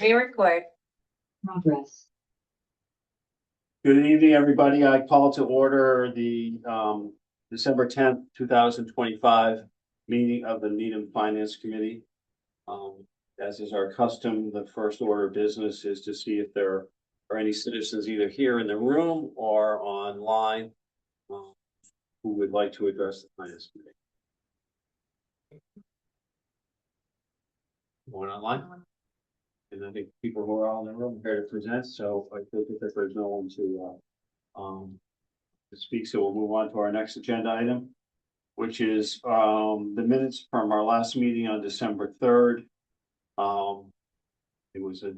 Re-record. Progress. Good evening, everybody. I call to order the December 10th, 2025 meeting of the Needham Finance Committee. As is our custom, the first order of business is to see if there are any citizens either here in the room or online who would like to address the Finance Committee. One online? And I think people who are all in the room are here to present, so I think that there's no one to speak, so we'll move on to our next agenda item, which is the minutes from our last meeting on December 3rd. It was a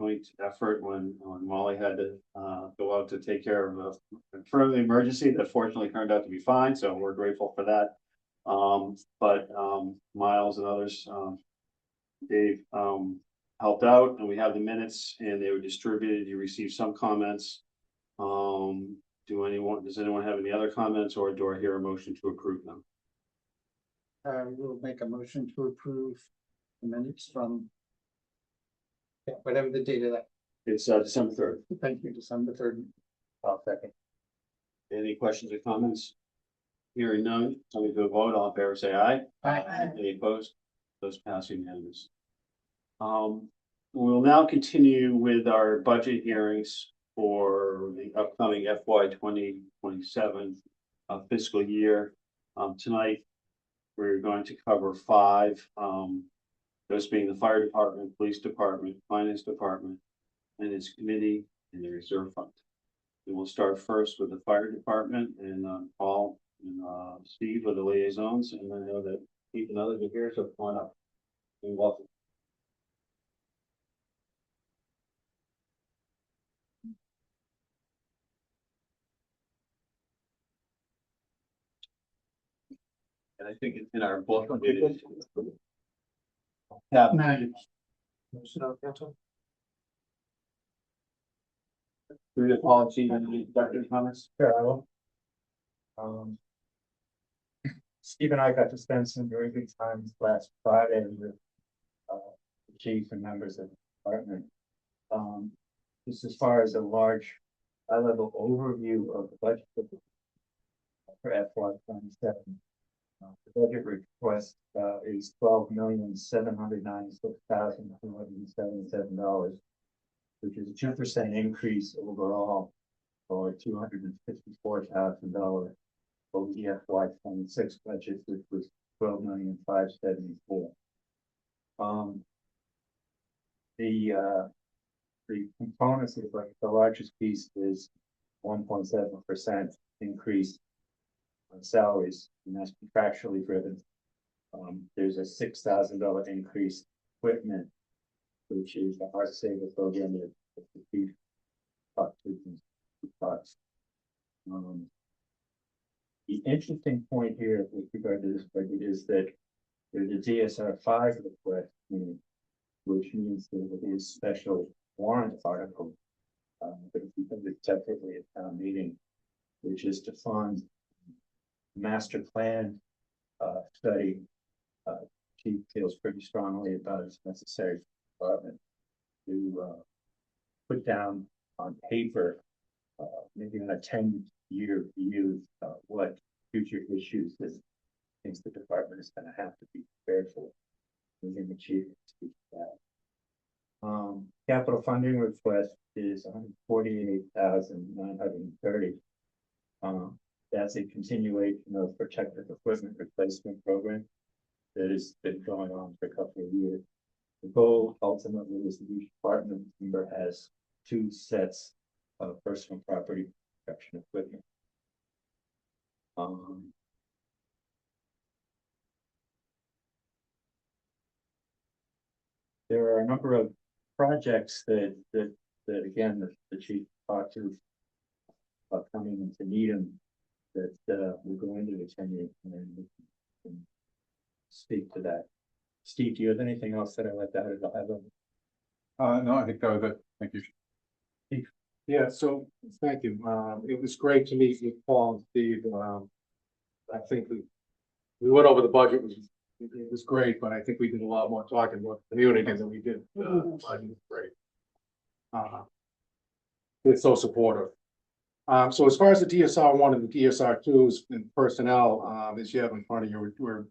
joint effort when Molly had to go out to take care of a further emergency that fortunately turned out to be fine, so we're grateful for that. But Miles and others, Dave, helped out, and we have the minutes and they were distributed. You received some comments. Does anyone have any other comments, or do I hear a motion to approve them? We'll make a motion to approve the minutes from whatever the date of that. It's December 3rd. Thank you, December 3rd. I'll second. Any questions or comments? Hearing none, somebody to a vote. All in favor, say aye. Aye. Any opposed? Those pass unanimous. We'll now continue with our budget hearings for the upcoming FY 2027 fiscal year. Tonight, we're going to cover 5, those being the fire department, police department, finance department, and its committee, and the reserve fund. And we'll start first with the fire department, and Paul and Steve are the liaisons, and I know that Keith and others are here, so come on up. And welcome. And I think it's in our book. Yeah. Through the policy and the doctor comments. Sure, I will. Steve and I got to spend some very good times last Friday with the chief and members of the department. Just as far as a large high-level overview of the budget for FY 27. The budget request is $12,796,277, which is a 2% increase overall, or $254,000 over the FY 26 budget, which was $12,574,000. The components of the largest piece is 1.7% increase on salaries, and that's contractually driven. There's a $6,000 increase in equipment, which is the Heart Saver program that the chief talked to. The interesting point here with regard to this budget is that there's a DSR 5 request, which means that it is special warrant article, but it's because it's separately at town meeting, which is to fund master plan study. Chief feels pretty strongly about it's necessary for the department to put down on paper, maybe in a 10-year view, what future issues that things the department is going to have to be prepared for. And then the chief speaks to that. Capital funding request is $148,930. That's a continuation of protective equipment replacement program that has been going on for a couple of years. The goal ultimately is that each department member has 2 sets of personal property protection equipment. There are a number of projects that again the chief talked to about coming into Needham that will go into the 10-year plan and speak to that. Steve, do you have anything else that I left out? No, I think that was it. Thank you. Yeah, so thank you. It was great to meet with Paul and Steve. I think we went over the budget. It was great, but I think we did a lot more talking about the community than we did budget. It's so supportive. So as far as the DSR one and the DSR twos and personnel, as you have in front of you, we're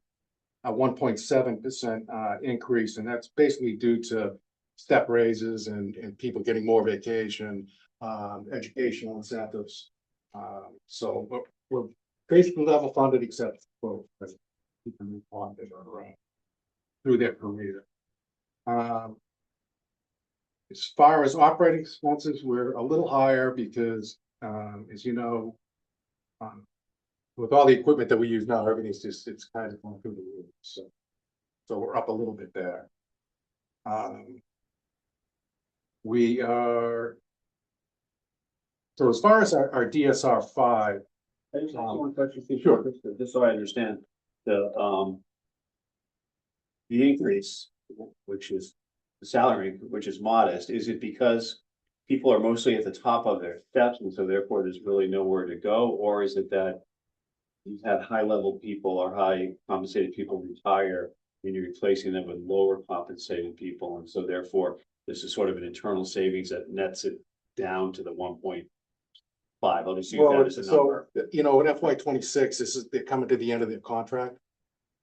a 1.7% increase, and that's basically due to step raises and people getting more vacation, educational incentives. So we're basically level funded except for people who funded or through their career. As far as operating expenses, we're a little higher because, as you know, with all the equipment that we use now, everything's just, it's kind of going through the roof, so we're up a little bit there. We are. So as far as our DSR 5, I just have one question, Steve. Sure. Just so I understand, the increase, which is the salary, which is modest, is it because people are mostly at the top of their steps and so therefore there's really nowhere to go? Or is it that you've had high level people or high compensated people retire and you're replacing them with lower compensated people? And so therefore, this is sort of an internal savings that nets it down to the 1.5. I'll just use that as a number. you know, in FY 26, they're coming to the end of their contract.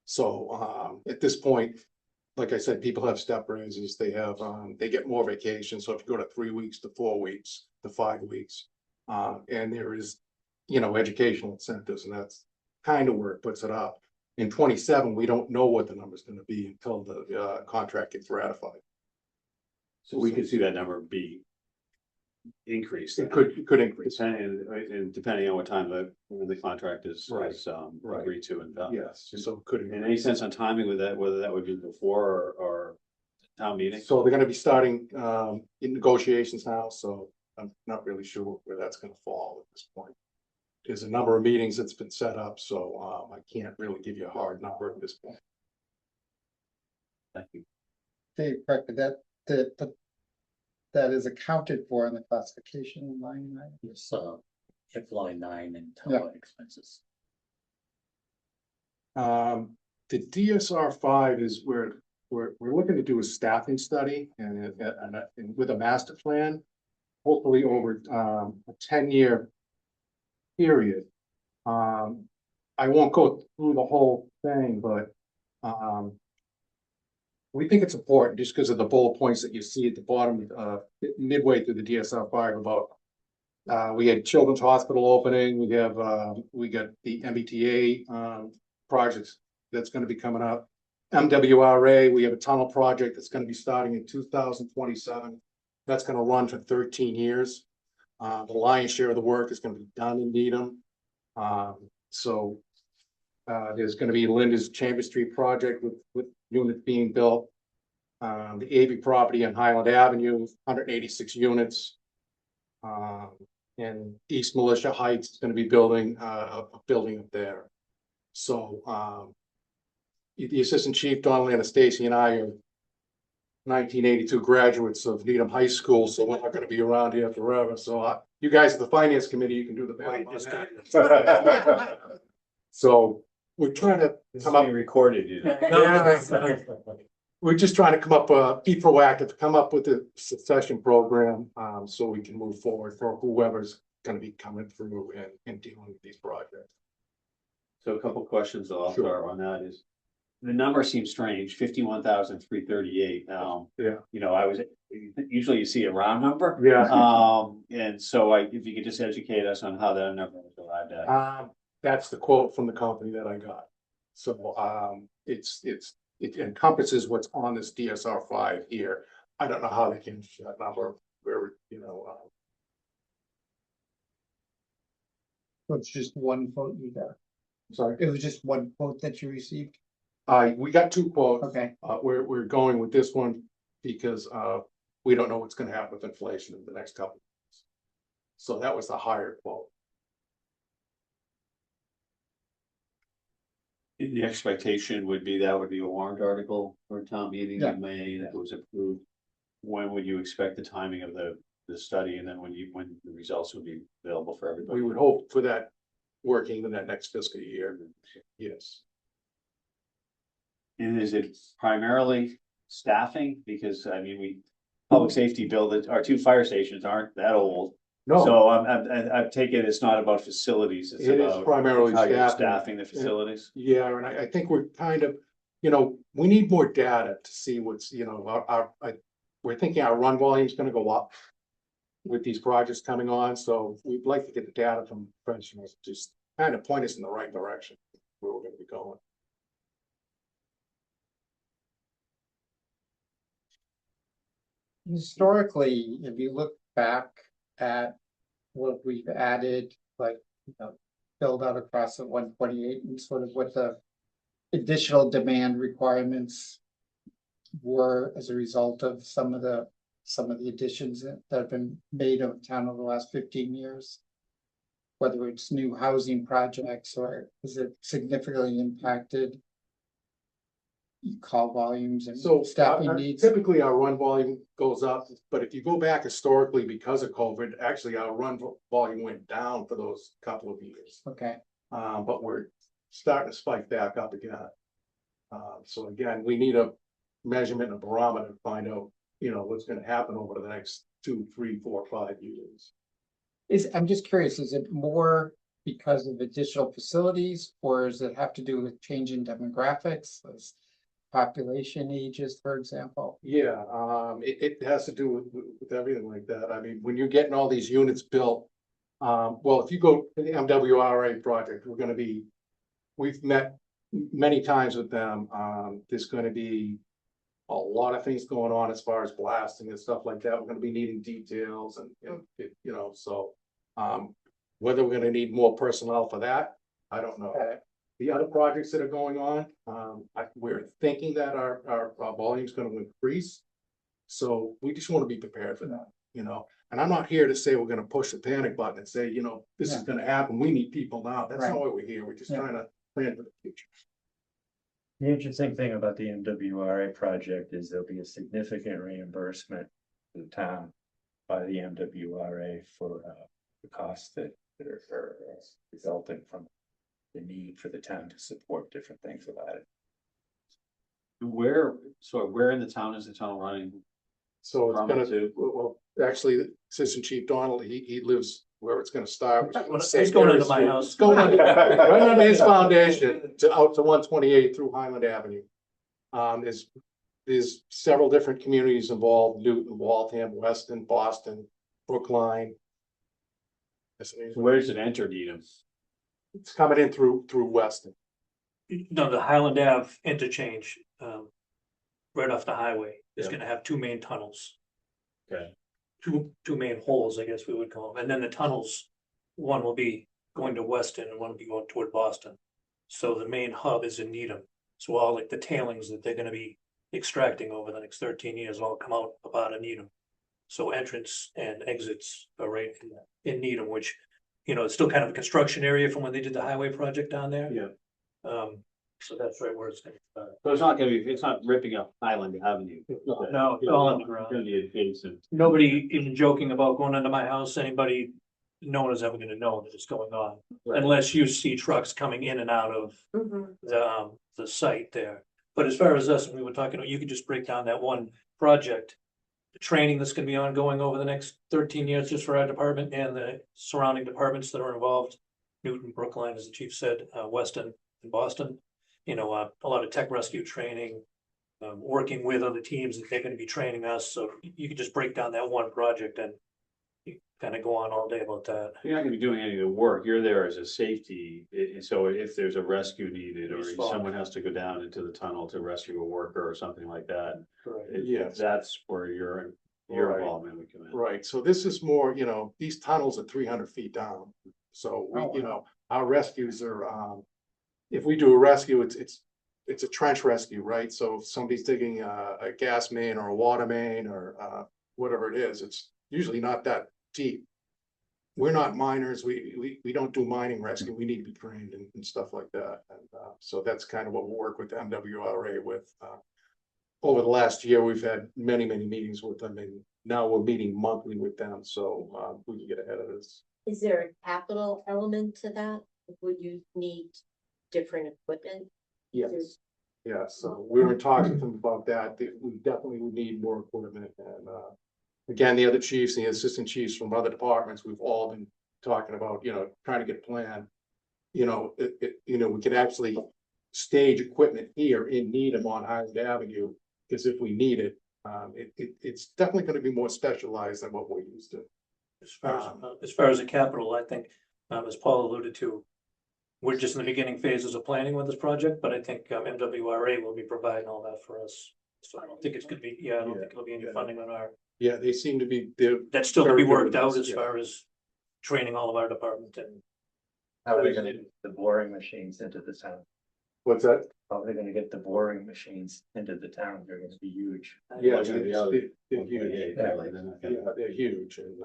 So at this point, like I said, people have step raises, they have, they get more vacation. So if you go to 3 weeks to 4 weeks to 5 weeks, and there is, you know, educational incentives, and that's kind of where it puts it up. In 27, we don't know what the number's going to be until the contract gets ratified. So we could see that number be increased. It could increase. And depending on what time the contract is, Right. Right. agreed to and done. Yes, so it could. And any sense on timing with that, whether that would be before or town meeting? So they're gonna be starting in negotiations now, so I'm not really sure where that's gonna fall at this point. There's a number of meetings that's been set up, so I can't really give you a hard number at this point. Thank you. Dave, correct, but that is accounted for in the classification line, right? Yes, check line 9 and Yeah. town expenses. The DSR 5 is where we're looking to do a staffing study and with a master plan, hopefully over a 10-year period. I won't go through the whole thing, but we think it's important just because of the bullet points that you see at the bottom, midway through the DSR 5 about we had Children's Hospital opening, we got the MBTA projects that's going to be coming up. MWRA, we have a tunnel project that's going to be starting in 2027. That's going to run for 13 years. The lion's share of the work is going to be done in Needham. So there's going to be Linda's Chambers Street project with units being built. The AV property on Highland Avenue, 186 units. And East Militia Heights is going to be building a building up there. So the assistant chief, Don Anastasi, and I are 1982 graduates of Needham High School, so we're not going to be around here forever. So you guys at the finance committee, you can do the math on that. So we're trying to come up. Recorded, you know. We're just trying to come up, be proactive, come up with a succession program, so we can move forward for whoever's going to be coming through and dealing with these projects. So a couple questions that I'll Sure. start on that is, the number seems strange, 51,338. Yeah. You know, usually you see a round number. Yeah. And so if you could just educate us on how that number was arrived at. That's the quote from the company that I got. So it encompasses what's on this DSR 5 here. I don't know how they can that number where, you know. So it's just one quote you got. Sorry. It was just one quote that you received? We got 2 quotes. Okay, We're going with this one because we don't know what's gonna happen with inflation in the next couple of years. So that was the higher quote. The expectation would be that would be a warrant article for a town meeting Yeah. in May that was approved. When would you expect the timing of the study, and then when the results would be available for everybody? We would hope for that working in that next fiscal year. Yes. And is it primarily staffing? Because I mean, we public safety buildings, our two fire stations aren't that old. No, So I'm taking it's not about facilities, it's it is about primarily how you're staffing. staffing the facilities. Yeah, and I think we're kind of, we need more data to see what's, we're thinking our run volume is gonna go up with these projects coming on, so we'd like to get the data from professionals, just kind of point us in the right direction where we're gonna be going. Historically, if you look back at what we've added, like, build out across the 128 and sort of what the additional demand requirements were as a result of some of the additions that have been made of town over the last 15 years. Whether it's new housing projects or is it significantly impacted call volumes and So staffing needs? typically our run volume goes up, but if you go back historically because of COVID, actually our run volume went down for those couple of years. Okay, But we're starting to spike back up again. So again, we need a measurement, a barometer to find out, what's gonna happen over the next 2, 3, 4, 5 years. I'm just curious, is it more because of additional facilities, or does it have to do with changing demographics, as population ages, for example? Yeah, it has to do with everything like that. I mean, when you're getting all these units built, well, if you go to the MWRA project, we've met many times with them. There's gonna be a lot of things going on as far as blasting and stuff like that. We're gonna be needing details and, so. Whether we're gonna need more personnel for that, I don't know. Okay. The other projects that are going on, we're thinking that our volume is gonna increase. So we just wanna be prepared for that, and I'm not here to say we're gonna push the panic button and say, this is Yeah. gonna happen, we need people now. That's Right. not why we're here. We're just Yeah. trying to plan for the future. The interesting thing about the MWRA project is there'll be a significant reimbursement to the town by the MWRA for the costs that are resulting from the need for the town to support different things about it. Where in the town is the tunnel running? So it's From gonna, to- well, actually, Assistant Chief Donald, he lives where it's gonna start. which is Well, St. it's going Mary's into my Street. house. It's going under, right under his foundation to out to 128 through Highland Avenue. There's several different communities involved: Newton, Waltham, Weston, Boston, Brookline. Where does it enter Needham? It's coming in through Weston. No, the Highland Ave interchange, right off the highway, is Yeah. gonna have two main tunnels. Okay. Two main holes, I guess we would call them, and then the tunnels, one will be going to Weston and one will be going toward Boston. So the main hub is in Needham, so all like the tailings that they're gonna be extracting over the next 13 years all come out of Needham. So entrance and exits are right in Needham, which, it's still kind of a construction area from when they did the highway project down there. Yeah. So that's right where it's gonna start. So it's not ripping up Highland Avenue. No, it's all underground. It's gonna be adjacent. Nobody even joking about going under my house, anybody, no one is ever gonna know that it's going on. Right. Unless you see trucks coming in and out of the site there. But as far as us, we were talking, you could just break down that one project. The training that's gonna be ongoing over the next 13 years just for our department and the surrounding departments that are involved. Newton, Brookline, as the chief said, Weston and Boston. A lot of tech rescue training, working with other teams that they're gonna be training us, so you could just break down that one project and you kind of go on all day about that. You're not gonna be doing any of the work. You're there as a safety. So if there's a rescue needed or Respond. someone has to go down into the tunnel to rescue a worker or something like that. Yes. That's where your Right. involvement would come in. Right, so this is more, these tunnels are 300 feet down. So we, our rescues are, if we do a rescue, it's a trench rescue, right? So if somebody's digging a gas main or a water main or whatever it is, it's usually not that deep. We're not miners, we don't do mining rescue, we need to be trained and stuff like that. And so that's kind of what we work with MWRA with. Over the last year, we've had many meetings with them, and now we're meeting monthly with them, so we can get ahead of this. Is there a capital element to that? Would you need different equipment? Yes. Yeah, so we were talking to them about that. We definitely would need more equipment and again, the other chiefs, the assistant chiefs from other departments, we've all been talking about, trying to get a plan. We could actually stage equipment here in Needham on Highland Avenue, because if we need it, it's definitely gonna be more specialized than what we're used to. As far as the capital, I think, as Paul alluded to, we're just in the beginning phases of planning with this project, but I think MWRA will be providing all that for us. So I don't think it's gonna be, I don't think it'll be any funding on our, Yeah, they seem to be, that's still to Very be good worked with out this, as yeah. far as training all of our department and How are they gonna get the boring machines into the town? what's that? How are they gonna get the boring machines into the town? They're gonna be huge. Yeah, They're they're huge. huge. Yeah, Yeah, they're huge, and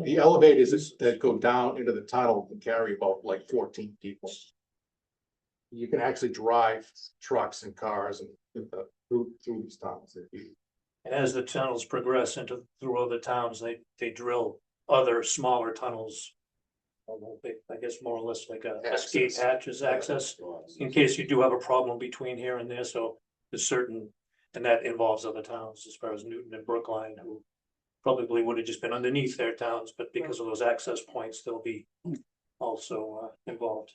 the elevators that go down into the tunnel can carry about like 14 people. You can actually drive trucks and cars and through these tunnels. They're huge. And as the tunnels progress through other towns, they drill other smaller tunnels. I guess more or less like a escape Access. hatches access, in case you do have a problem between here and there, so there's certain. And that involves other towns as far as Newton and Brookline, who probably would have just been underneath their towns, but because of those access points, they'll be also involved.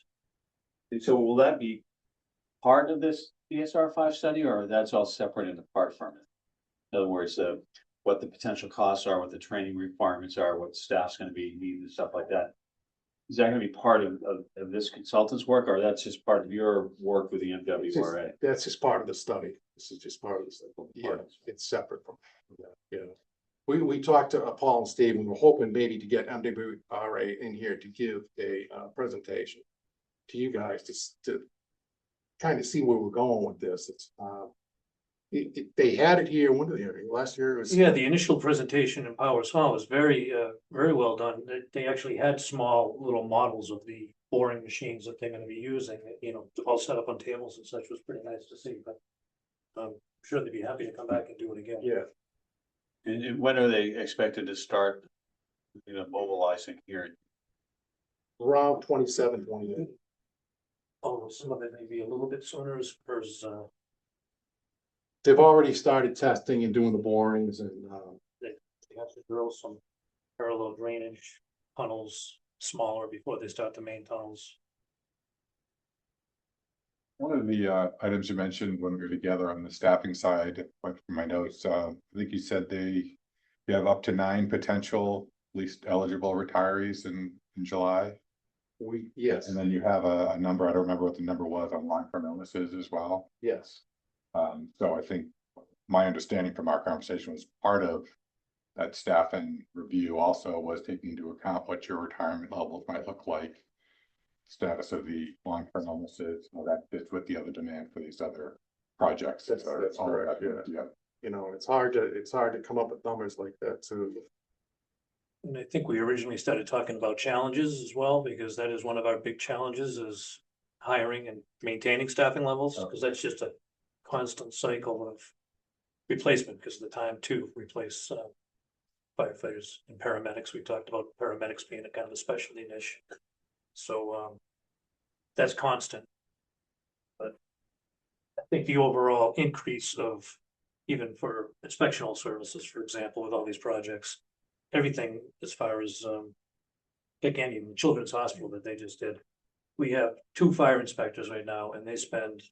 So will that be part of this DSR five study, or that's all separate and apart from it? In other words, what the potential costs are, what the training requirements are, what staff's gonna be needed and stuff like that. Is that gonna be part of this consultant's work, or that's just part of your work with the MWRA? That's just part of the study. This is just part of the study. Yeah, it's separate from that, yeah. We talked to Paul and Steve, and we're hoping maybe to get MWRA in here to give a presentation to you guys to kind of see where we're going with this. It's they had it here, when did they have it? Last year? It was. Yeah, the initial presentation in Powers Hall was very well done. They actually had small little models of the boring machines that they're gonna be using, all set up on tables and such. Was pretty nice to see, but I'm sure they'd be happy to come back and do it again. Yeah, And when are they expected to start, mobilizing here? around 27, 28. Oh, some of it may be a little bit sooner as far as, They've already started testing and doing the borings and, they have to drill some parallel drainage tunnels smaller before they start the main tunnels. One of the items you mentioned when we were together on the staffing side, went from my notes, I think you said you have up to 9 potential, at least eligible retirees in July. yes, And then you have a number, I don't remember what the number was, on long-term illnesses as well. yes. So I think my understanding from our conversation was part of that staffing review also was taking into account what your retirement levels might look like. Status of the long-term illnesses, that fits with the other demand for these other projects. That's all correct, that, yeah. It's hard to come up with numbers like that too. And I think we originally started talking about challenges as well, because that is one of our big challenges is hiring and maintaining staffing levels, because that's just a constant cycle of replacement because of the time to replace firefighters and paramedics. We talked about paramedics being a kind of a specialty niche. So that's constant. But I think the overall increase of, even for inspectional services, for example, with all these projects, everything as far as again, even Children's Hospital that they just did. We have 2 fire inspectors right now, and they spend,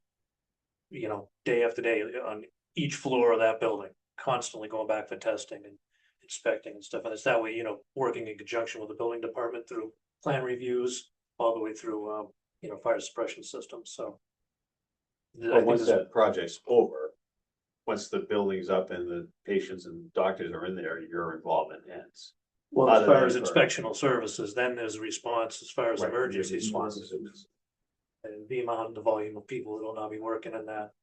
day after day on each floor of that building, constantly going back for testing and inspecting and stuff. And it's that way, working in conjunction with the building department through plan reviews, all the way through, fire suppression systems, so. I But think once this- that project's over, once the building's up and the patients and doctors are in there, your involvement ends. Well, as other far than as for- inspectional services, then there's a response as far as Right, emergency your responses. responses. And the amount, the volume of people that will now be working in that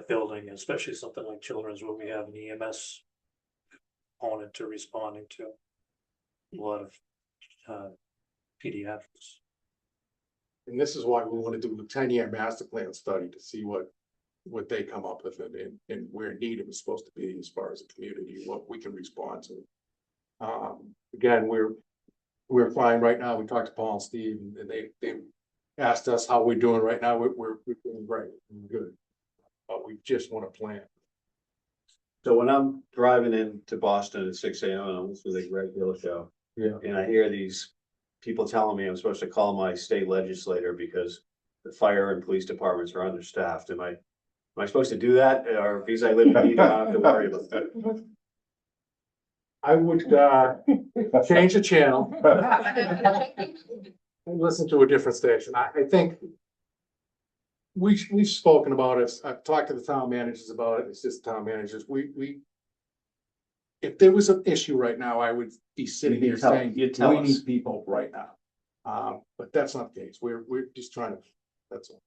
building, especially something like children's where we have an EMS component to responding to a lot of pediatrics. And this is why we want to do a 10-year master plan study to see what they come up with and where Needham is supposed to be as far as a community, what we can respond to. Again, we're fine right now. We talked to Paul and Steve and they asked us how we're doing right now. We're doing great. We're good. But we just want to plan. So when I'm driving into Boston at 6 AM and I'm listening to the Greg Hill show. Yeah. And I hear these people telling me I'm supposed to call my state legislator because the fire and police departments are understaffed. Am I supposed to do that? Or because I live in Eden, I don't have to worry about that? I would, change the channel and listen to a different station. I think we've spoken about it. I've talked to the town managers about it. It's just town managers. We if there was an issue right now, I would be sitting here saying, you'd tell we us. need people right now. But that's not the case. We're just trying to, that's all.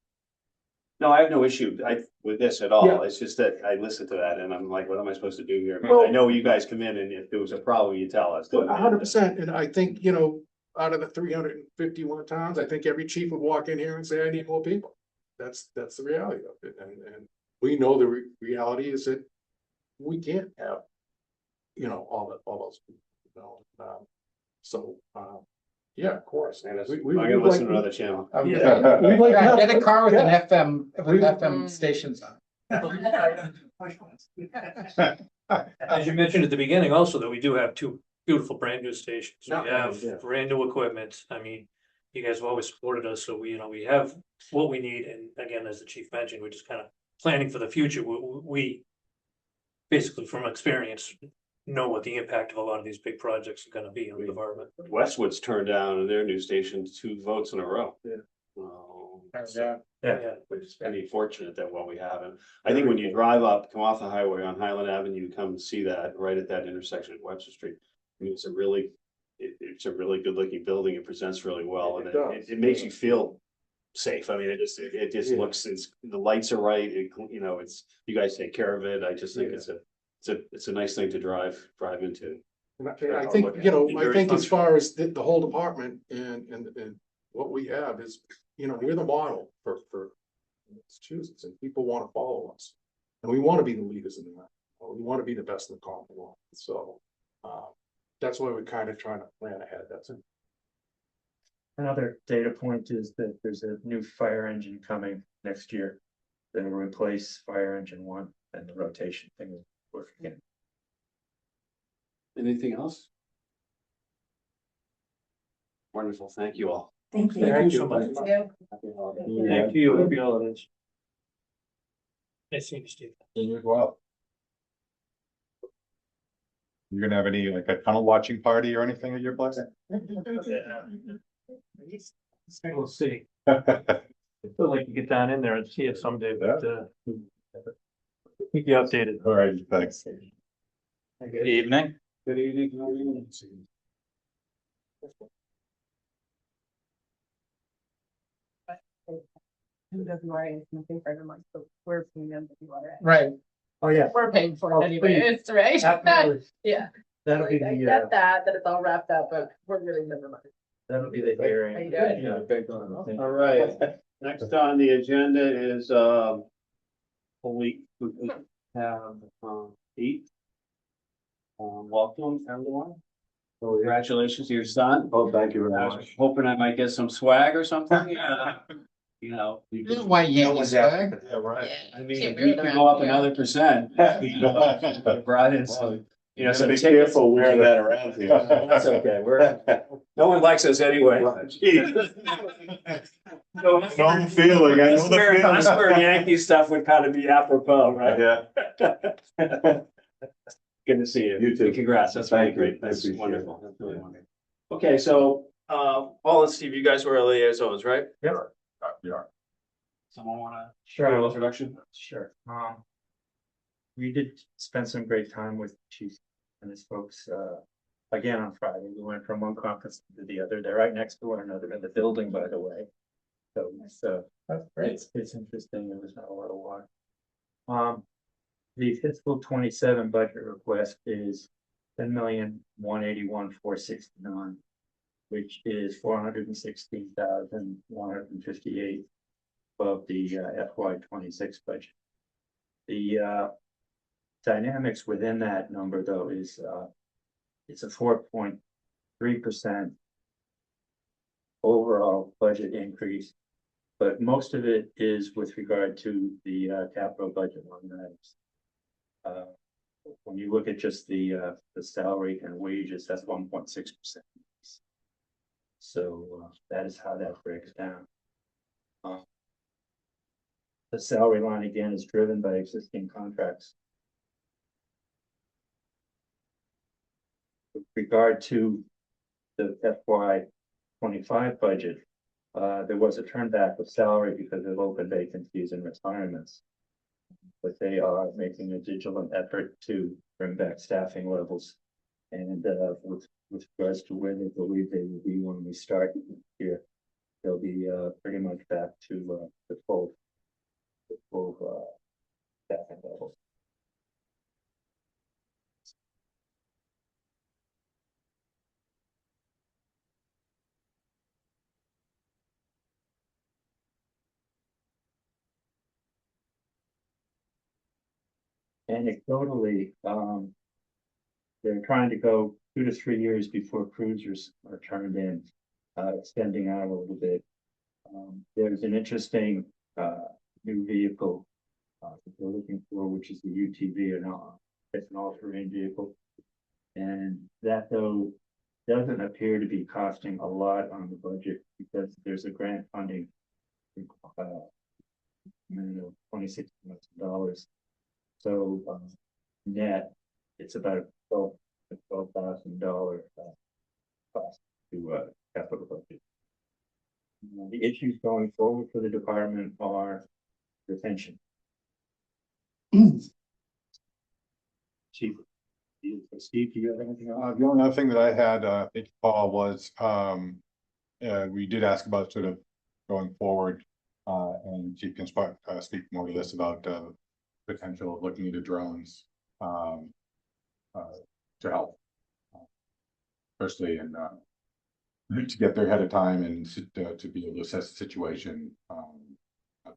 No, I have no issue with this at all. Yeah. It's just that I listen to that and I'm like, what am I supposed to do here? Well- I know you guys come in and if there was a problem, you tell us. 100%, and I think, you know, out of the 351 towns, I think every chief would walk in here and say, I need more people. That's the reality of it, and we know the reality is that we can't have, you know, all those people, you know, yeah, of course. I'm We gonna listen to another channel. Yeah. We'd like to have- Get a car with an yeah. FM, with We- FM stations on. As you mentioned at the beginning also that we do have two beautiful brand new stations. We Yeah. have Yeah. brand new equipment. I mean, you guys have always supported us, so we have what we need. And again, as the chief mentioned, we're just kind of planning for the future. We basically from experience know what the impact of a lot of these big projects are gonna be on the department. Westwood's turned down their new station 2 votes in a row. Yeah. So, Yeah. We're just pretty fortunate that what we have. And I think when you drive up, come off the highway on Highland Avenue, come see that right at that intersection at Webster Street. I mean, it's a really good looking building. It presents really well and It does. it makes you feel safe. I mean, it just Yeah. looks, the lights are right. You know, you guys take care of it. I just think Yeah. it's a nice thing to drive into. And I think, you know, I think as far as the whole department and what we have is, you know, we're the model for Massachusetts and people want to follow us. And we want to be the leaders in that. We want to be the best in the Commonwealth. So, that's why we're kind of trying to plan ahead. That's it. Another data point is that there's a new fire engine coming next year. That'll replace fire engine 1 and the rotation thing is working. Anything else? Wonderful. Thank you all. Thank you so much. Happy holidays. Thank you. Happy holidays. Nice seeing you, Steve. You as well. You're gonna have any, like a tunnel watching party or anything at your place? We'll see. Feel like you get down in there and see it someday, but keep you updated. All right, thanks. Good evening. Good evening. WRA is nothing for everyone, so we're paying them WRA. Right, Oh, yeah. We're paying for Oh, it anyway, please. it's right. Absolutely. Yeah. That'll be Like, I the, get that it's all wrapped up, but we're really never mind. that'll be the hearing. How you doing? Yeah, big one, I think. All right, next on the agenda is, we have, Pete. Welcome, everyone. Congratulations to your son. Oh, thank you I was hoping I might get some swag or something. You know. this is why Yankees swag. Yeah, right. I mean, Can't if we wear it could around go up here. another %. Brought in some, you know, some Be tickets. careful wearing that around here. That's okay, no one likes us anyway. No feeling, I know the feeling. Us wearing Yankee stuff would kind of be apropos, right? Yeah. Good to see you. You too. Congrats, that's really Thank you. great, I that's appreciate it. wonderful. That's really wonderful. Okay, so, Paul and Steve, you guys were liaisons, right? Yeah. Someone wanna? Sure. Introduction? Sure. We did spend some great time with Chief and his folks, again on Friday. We went from one conference to the other. They're right next to one another in the building, by the way. So That's great. it's interesting. There was not a lot of water. The fiscal 27 budget request is 10,181,469, which is 416,158 above the FY 26 budget. The dynamics within that number, though, is it's a 4.3% overall budget increase, but most of it is with regard to the capital budget line items. when you look at just the salary and wages, that's 1.6%. So that is how that breaks down. The salary line again is driven by existing contracts. With regard to the FY 25 budget, there was a turn back of salary because of open vacancies and retirements. But they are making a vigilant effort to bring back staffing levels. And with regards to where they believe they will be when we start here, they'll be pretty much back to the full staffing levels. Anecdotally, they're trying to go 2 to 3 years before cruisers are turned in, extending out a little bit. There's an interesting new vehicle that they're looking for, which is the UTV, it's an all-terrain vehicle. And that though doesn't appear to be costing a lot on the budget because there's a grant funding. $26 million. So net, it's about $12,000 cost to capital budget. The issues going forward for the department are retention. Chief, Steve, do you have anything else? The only other thing that I had, I think, Paul, was, we did ask about sort of going forward, and Chief can speak more to this about, potential of looking into drones, to help. Firstly, and, to get there ahead of time and to be able to assess the situation,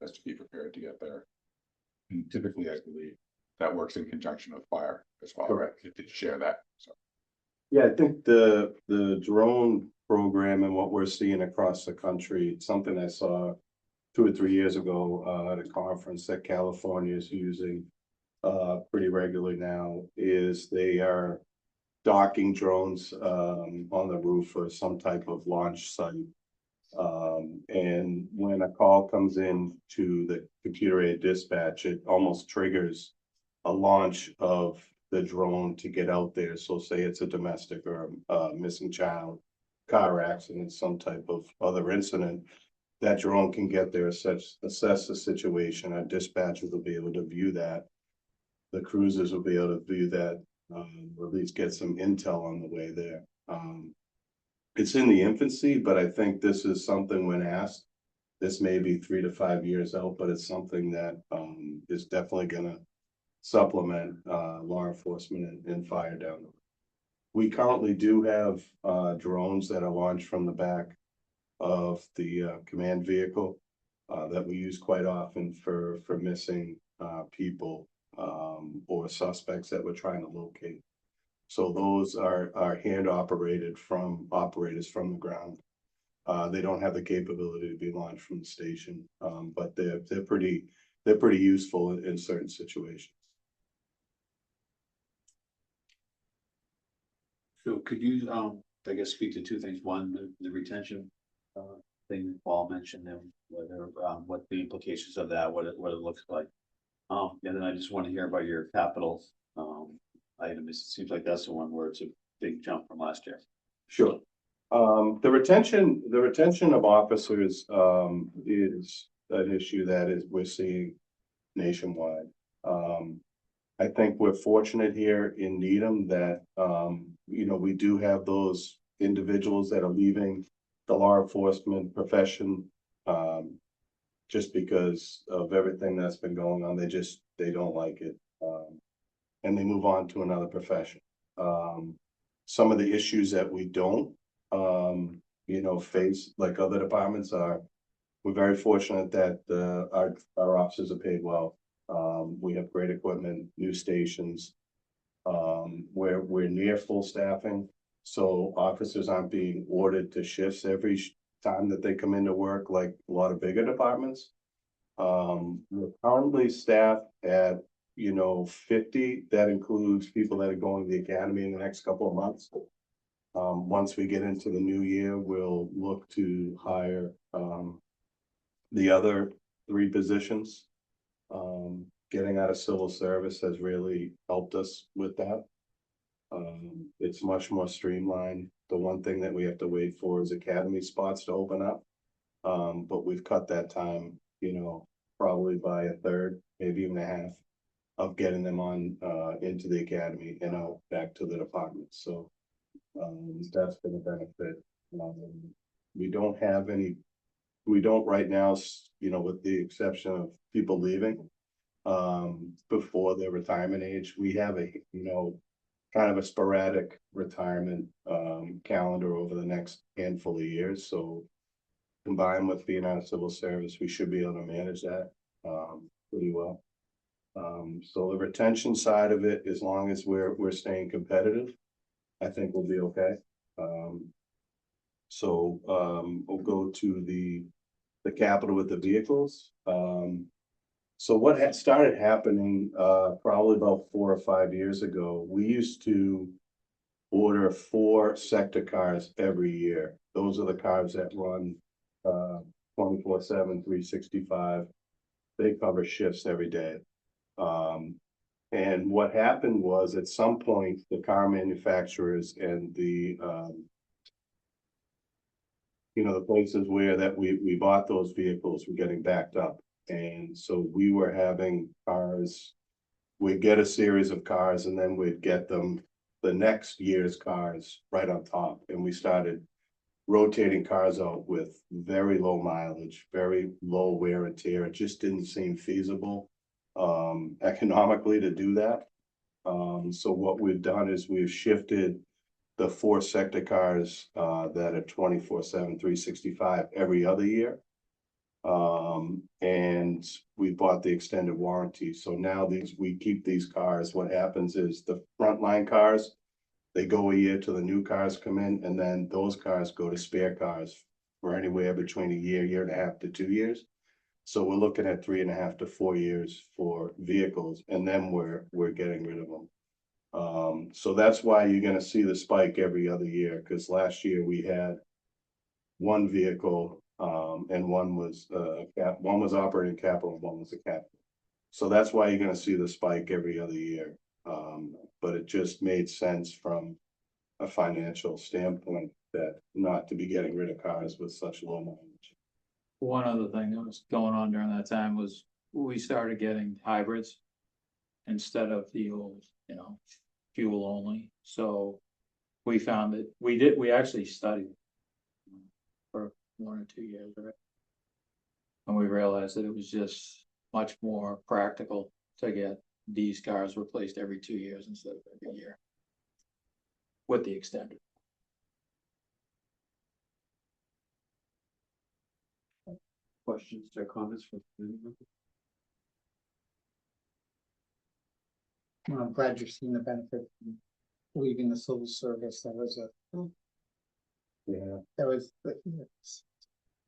best to be prepared to get there. And typically, I believe that works in conjunction with fire as well. Correct. It did share that, so. Yeah, I think the drone program and what we're seeing across the country, it's something I saw 2 or 3 years ago at a conference that California is using pretty regularly now, is they are docking drones on the roof for some type of launch site. And when a call comes in to the computer-aided dispatch, it almost triggers a launch of the drone to get out there. So say it's a domestic or a missing child, car accident, some type of other incident, that drone can get there, assess the situation. Our dispatchers will be able to view that. The cruisers will be able to view that, or at least get some intel on the way there. It's in the infancy, but I think this is something when asked, this may be 3 to 5 years out, but it's something that is definitely gonna supplement law enforcement and fire down there. We currently do have drones that are launched from the back of the command vehicle that we use quite often for missing people or suspects that we're trying to locate. So those are hand operated from operators from the ground. They don't have the capability to be launched from the station, but they're pretty useful in certain situations. So could you, I guess, speak to 2 things? One, the retention thing that Paul mentioned, and whether what the implications of that, what it looks like. And then I just want to hear about your capital item. It seems like that's the one where it's a big jump from last year. Sure. The retention of officers is an issue that we're seeing nationwide. I think we're fortunate here in Needham that we do have those individuals that are leaving the law enforcement profession just because of everything that's been going on. They don't like it, and they move on to another profession. Some of the issues that we don't face like other departments are, we're very fortunate that our officers are paid well. We have great equipment, new stations. We're near full staffing, so officers aren't being ordered to shifts every time that they come into work like a lot of bigger departments. We're currently staffed at 50. That includes people that are going to the academy in the next couple of months. Once we get into the new year, we'll look to hire, the other 3 positions. Getting out of civil service has really helped us with that. It's much more streamlined. The one thing that we have to wait for is academy spots to open up. But we've cut that time, probably by a third, maybe even a half of getting them on, into the academy and out back to the department. So, that's been a benefit. We don't right now, with the exception of people leaving, before their retirement age, we have a, kind of a sporadic retirement, calendar over the next handful of years. So combined with being out of civil service, we should be able to manage that, pretty well. So the retention side of it, as long as we're staying competitive, I think we'll be okay. We'll go to the capital with the vehicles. So what had started happening, probably about 4 or 5 years ago, we used to order 4 sector cars every year. Those are the cars that run 24/7, 365. They cover shifts every day. And what happened was, at some point, the car manufacturers and the places where that we bought those vehicles were getting backed up. And so we were having cars, we'd get a series of cars and then we'd get them the next year's cars right on top. And we started rotating cars out with very low mileage, very low wear and tear. It just didn't seem feasible economically to do that. So what we've done is we've shifted the 4 sector cars that are 24/7, 365 every other year. And we bought the extended warranty. So now we keep these cars. What happens is the frontline cars, they go a year till the new cars come in, and then those cars go to spare cars for anywhere between a year and a half to 2 years. So we're looking at 3.5 to 4 years for vehicles, and then we're getting rid of them. So that's why you're gonna see the spike every other year, because last year we had 1 vehicle, and one was operating capital and one was a capital. So that's why you're gonna see the spike every other year. But it just made sense from a financial standpoint that not to be getting rid of cars with such low mileage. One other thing that was going on during that time was we started getting hybrids instead of the old, fuel only. So we found that we actually studied for 1 or 2 years, right? And we realized that it was just much more practical to get these cars replaced every 2 years instead of every year with the extended. Questions or comments from anyone? Well, I'm glad you're seeing the benefit from leaving the civil service. That was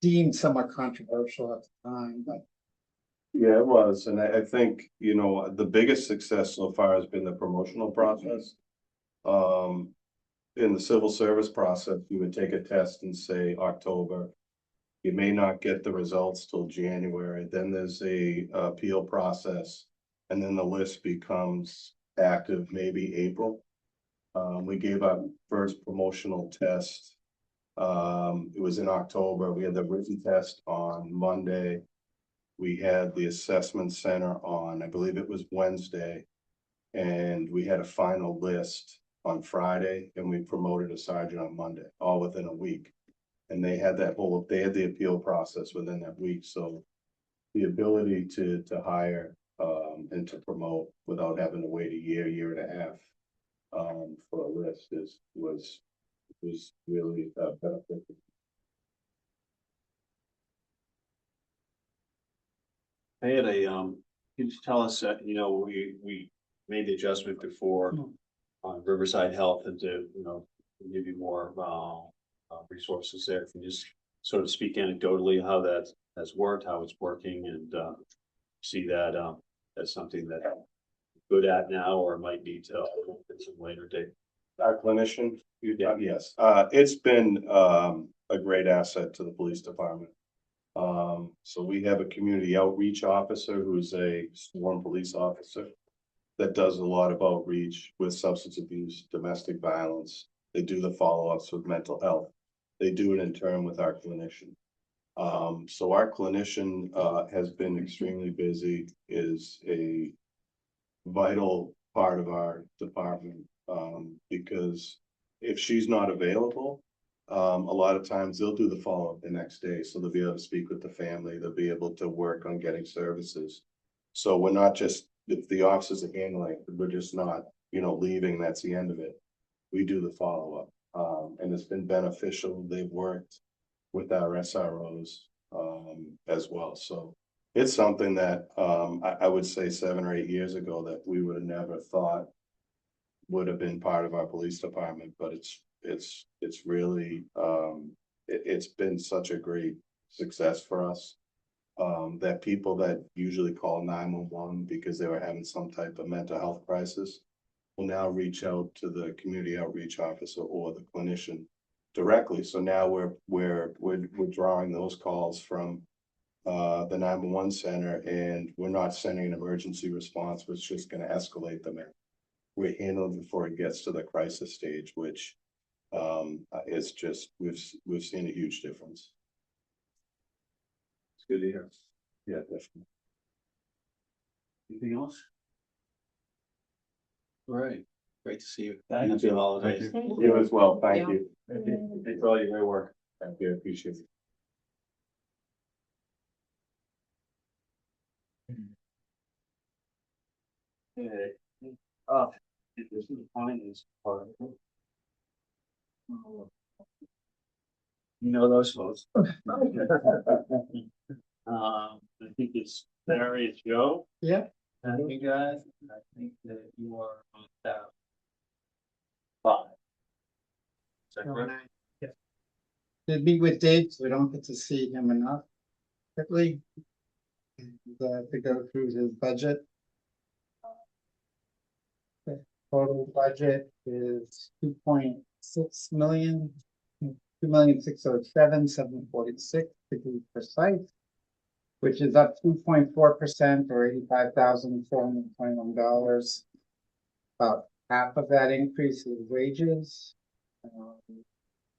deemed somewhat controversial at the time, but Yeah, it was, and I think, the biggest success so far has been the promotional process. In the civil service process, you would take a test in, say, October. You may not get the results till January, then there's a appeal process, and then the list becomes active maybe April. We gave our first promotional test. It was in October. We had the written test on Monday. We had the assessment center on, I believe it was Wednesday. And we had a final list on Friday, and we promoted a sergeant on Monday, all within a week. And they had the appeal process within that week. So the ability to hire and to promote without having to wait a year and a half for a list was really beneficial. I had can you just tell us, we made the adjustment before on Riverside Health and to, give you more resources there. Can you just sort of speak anecdotally how that has worked, how it's working, and see that as something that good at now, or might need to at some later date? Our clinician, yes, it's been, a great asset to the police department. So we have a community outreach officer who's a sworn police officer that does a lot of outreach with substance abuse, domestic violence. They do the follow-ups with mental health. They do it in turn with our clinician. So our clinician, has been extremely busy, is a vital part of our department, because if she's not available, a lot of times they'll do the follow-up the next day, so they'll be able to speak with the family, they'll be able to work on getting services. So we're not just, if the officers are handling, we're just not, leaving, that's the end of it. We do the follow-up, and it's been beneficial. They've worked with our SROs, as well, so it's something that, I would say 7 or 8 years ago that we would have never thought would have been part of our police department, but it's really, it's been such a great success for us. That people that usually call 911 because they were having some type of mental health crisis will now reach out to the community outreach officer or the clinician directly. So now we're drawing those calls from the 911 center, and we're not sending an emergency response, which is just going to escalate them. We're handling before it gets to the crisis stage, which it's just, we've seen a huge difference. It's good to hear. Yeah, definitely. Anything else? All right, great to see you. Thank Happy you. holidays. You as well, thank you. Thanks for all your great work. Thank you, I appreciate it. Okay. This is the finance part. You know those folks. I think it's Larry, it's Joe. Yeah. And you guys, I think that you are on that. 5. Is that correct? Did meet with Dave, so we don't get to see him enough quickly. And, to go through his budget. The total budget is 2.6 million, 2,607,746 to be precise, which is up 2.4% or $85,421. About half of that increase is wages.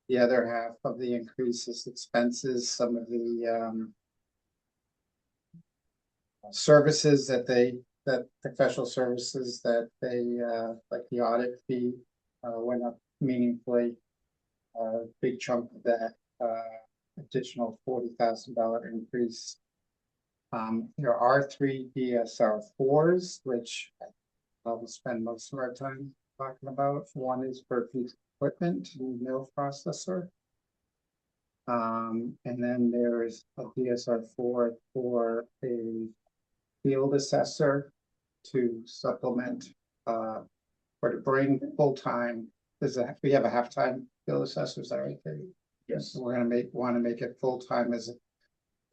The other half of the increase is expenses, some of the services that professional services that they, like the audit fee, went up meaningfully. Big chunk of that, additional $40,000 increase. There are 3 DSR4s, which I'll spend most of our time talking about. One is for piece of equipment, mill processor. And then there is a DSR4 for a field assessor to supplement, or to bring full-time. We have a half-time field assessor, is that right, Katie? Yes. So we're gonna want to make it full-time to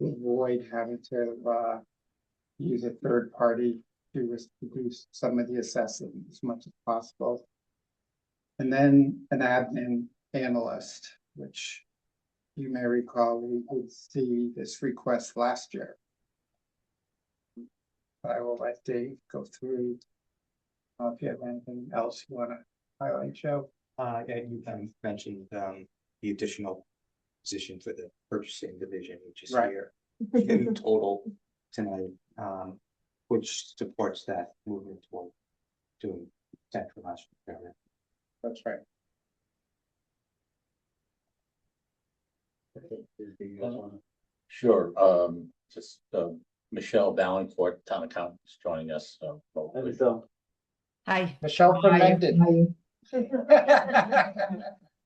avoid having to use a third party to do some of the assessing as much as possible. And then an admin analyst, which you may recall, we did see this request last year. I will let Dave go through. If you have anything else you want to highlight, Joe. Yeah, you mentioned the additional position for the purchasing division, which is Right. here in total tonight, which supports that movement toward doing centralized procurement. That's right. Sure, just Michelle Ballancourt, town accountant, is joining us. Hi. Michelle from Mendon.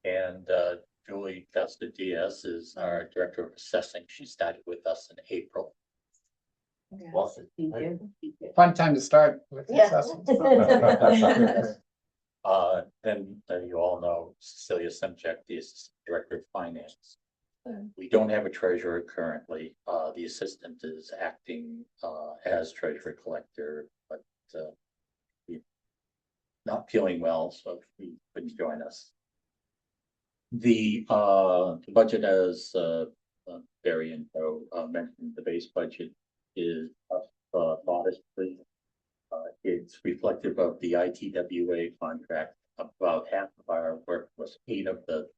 And Julie Costa Diaz is our director of assessing. She started with us in April. Awesome. Fun time to start with Yeah. assessments. Then you all know Cecilia Semchek, the assistant director of finance. We don't have a treasurer currently. The assistant is acting as treasurer collector, but not feeling well, so he couldn't join us. The budget, as Barry and Joe mentioned, the base budget is modestly. It's reflective of the ITWA contract. About half of our workforce, 8 of the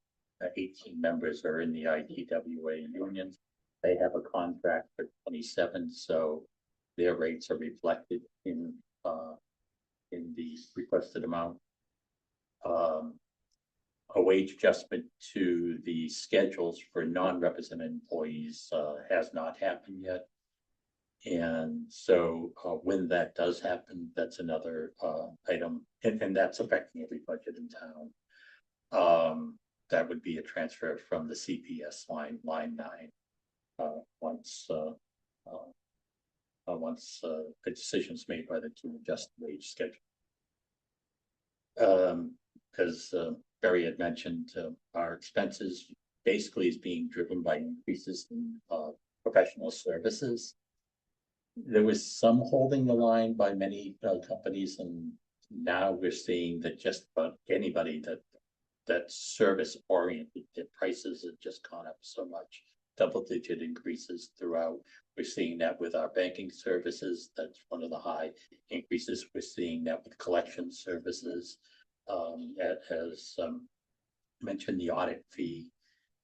18 members are in the ITWA union. They have a contract for 27, so their rates are reflected in the requested amount. A wage adjustment to the schedules for non-represented employees has not happened yet. And so when that does happen, that's another item, and that's affecting every budget in town. That would be a transfer from the CPS line 9. Once a decision is made by the to adjust the wage schedule. As Barry had mentioned, our expenses basically is being driven by increases in professional services. There was some holding the line by many companies, and now we're seeing that just about anybody that's service oriented, their prices have just gone up so much, double-digit increases throughout. We're seeing that with our banking services. That's one of the high increases. We're seeing that with collection services. As mentioned, the audit fee,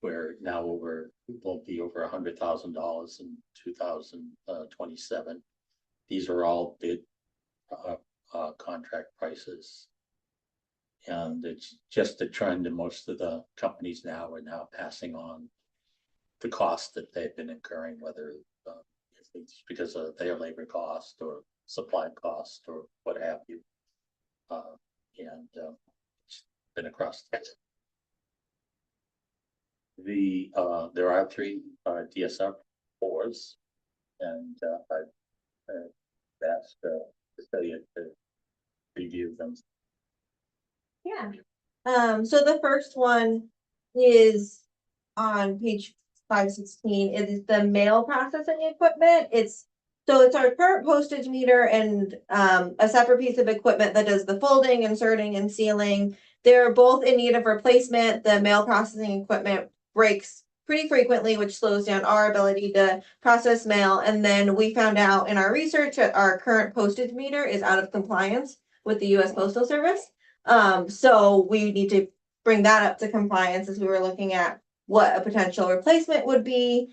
where now will be over $100,000 in 2027. These are all bid contract prices. And it's just a trend, and most of the companies now are passing on the cost that they've been incurring, whether if it's because of their labor cost or supply cost or what have you. It's been across the there are 3 DSR 4s, and I've asked Cecilia to review them. Yeah. So the first one is on page 516. It is the mail processing equipment. It's our current postage meter and a separate piece of equipment that does the folding, inserting, and sealing. They're both in need of replacement. The mail processing equipment breaks pretty frequently, which slows down our ability to process mail. And then we found out in our research that our current postage meter is out of compliance with the US Postal Service. So we need to bring that up to compliance as we were looking at what a potential replacement would be.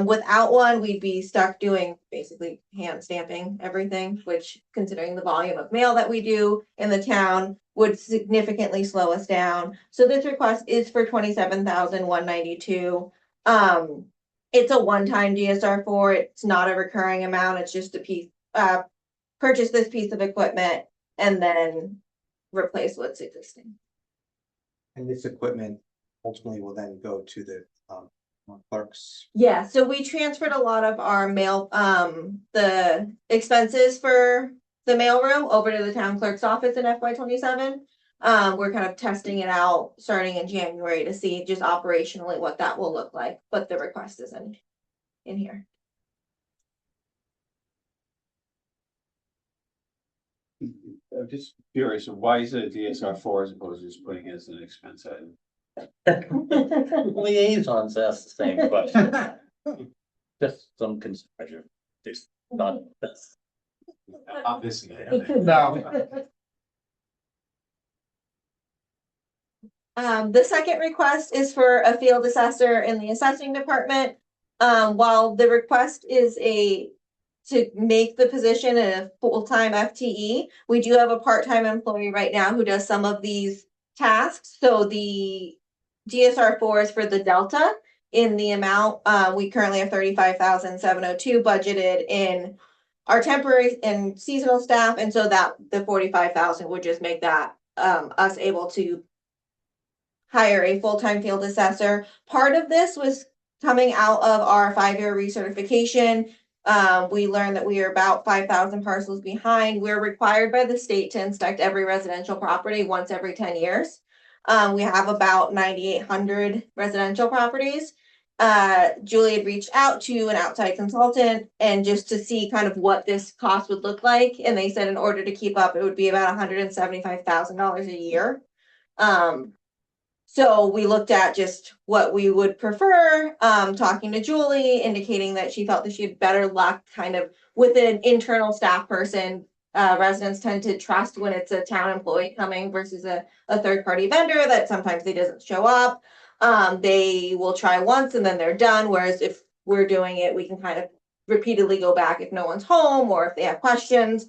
Without one, we'd be stuck doing basically hand stamping everything, which, considering the volume of mail that we do in the town, would significantly slow us down. So this request is for $27,192. It's a one-time DSR 4. It's not a recurring amount. It's just a piece, purchase this piece of equipment and then replace what's existing. And this equipment ultimately will then go to the clerks. Yeah, so we transferred a lot of our mail, the expenses for the mailroom over to the town clerk's office in FY27. We're kind of testing it out starting in January to see just operationally what that will look like, but the request is in here. I'm just curious, why is it a DSR 4 as opposed to just putting it as an expense item? Liaisons ask the same question. Just some concern. There's not this. Obviously. No. The second request is for a field assessor in the assessing department. While the request is to make the position a full-time FTE, we do have a part-time employee right now who does some of these tasks. So the DSR 4 is for the Delta in the amount, we currently have $35,702 budgeted in our temporary and seasonal staff. And so that the 45,000 would just make that us able to hire a full-time field assessor. Part of this was coming out of our 5-year recertification. We learned that we are about 5,000 parcels behind. We're required by the state to inspect every residential property once every 10 years. We have about 9,800 residential properties. Julie had reached out to an outside consultant and just to see kind of what this cost would look like. And they said in order to keep up, it would be about $175,000 a year. So we looked at just what we would prefer, talking to Julie, indicating that she felt that she had better luck kind of with an internal staff person. Residents tend to trust when it's a town employee coming versus a third-party vendor that sometimes they doesn't show up. They will try once and then they're done, whereas if we're doing it, we can kind of repeatedly go back if no one's home or if they have questions.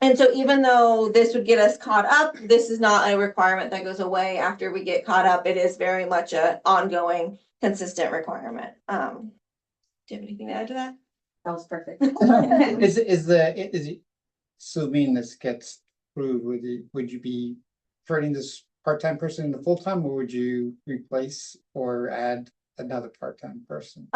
And so even though this would get us caught up, this is not a requirement that goes away after we get caught up. It is very much an ongoing, consistent requirement. Do you have anything to add to that? That was perfect. Is it, assuming this gets approved, would you be turning this part-time person into full-time, or would you replace or add another part-time person?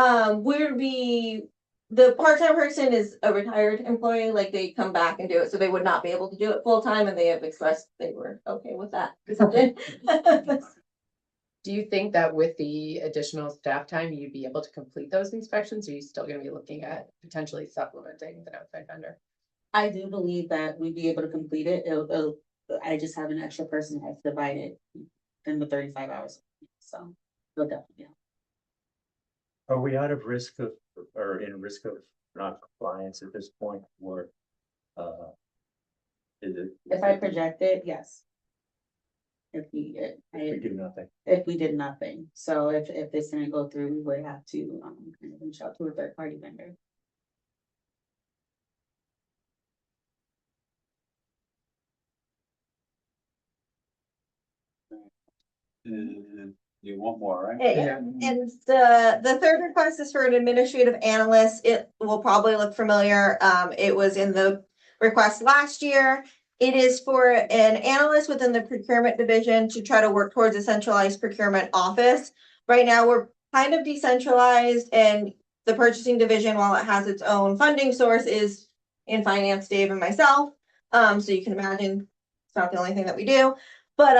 The part-time person is a retired employee, like they come back and do it, so they would not be able to do it full-time, and they have expressed they were okay with that. Do you think that with the additional staff time, you'd be able to complete those inspections? Or are you still gonna be looking at potentially supplementing with an outside vendor? I do believe that we'd be able to complete it. I just have an extra person that's divided in the 35 hours. So we'll definitely. Are we out of risk of, or in risk of non-compliance at this point, or? Is it? If I project it, yes. If we do nothing. If we did nothing. So if this didn't go through, we would have to kind of reach out to a third party vendor. And you want more, right? And the third request is for an administrative analyst. It will probably look familiar. It was in the request last year. It is for an analyst within the procurement division to try to work towards a centralized procurement office. Right now, we're kind of decentralized, and the purchasing division, while it has its own funding source, is in finance, Dave and myself. So you can imagine it's not the only thing that we do, but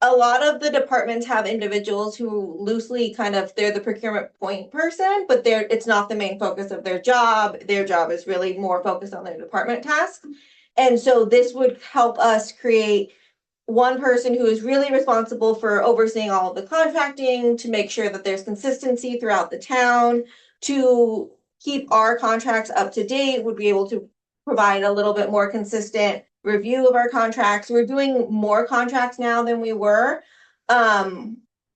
a lot of the departments have individuals who loosely they're the procurement point person, but it's not the main focus of their job. Their job is really more focused on their department tasks. And so this would help us create one person who is really responsible for overseeing all of the contracting, to make sure that there's consistency throughout the town, to keep our contracts up to date, would be able to provide a little bit more consistent review of our contracts. We're doing more contracts now than we were,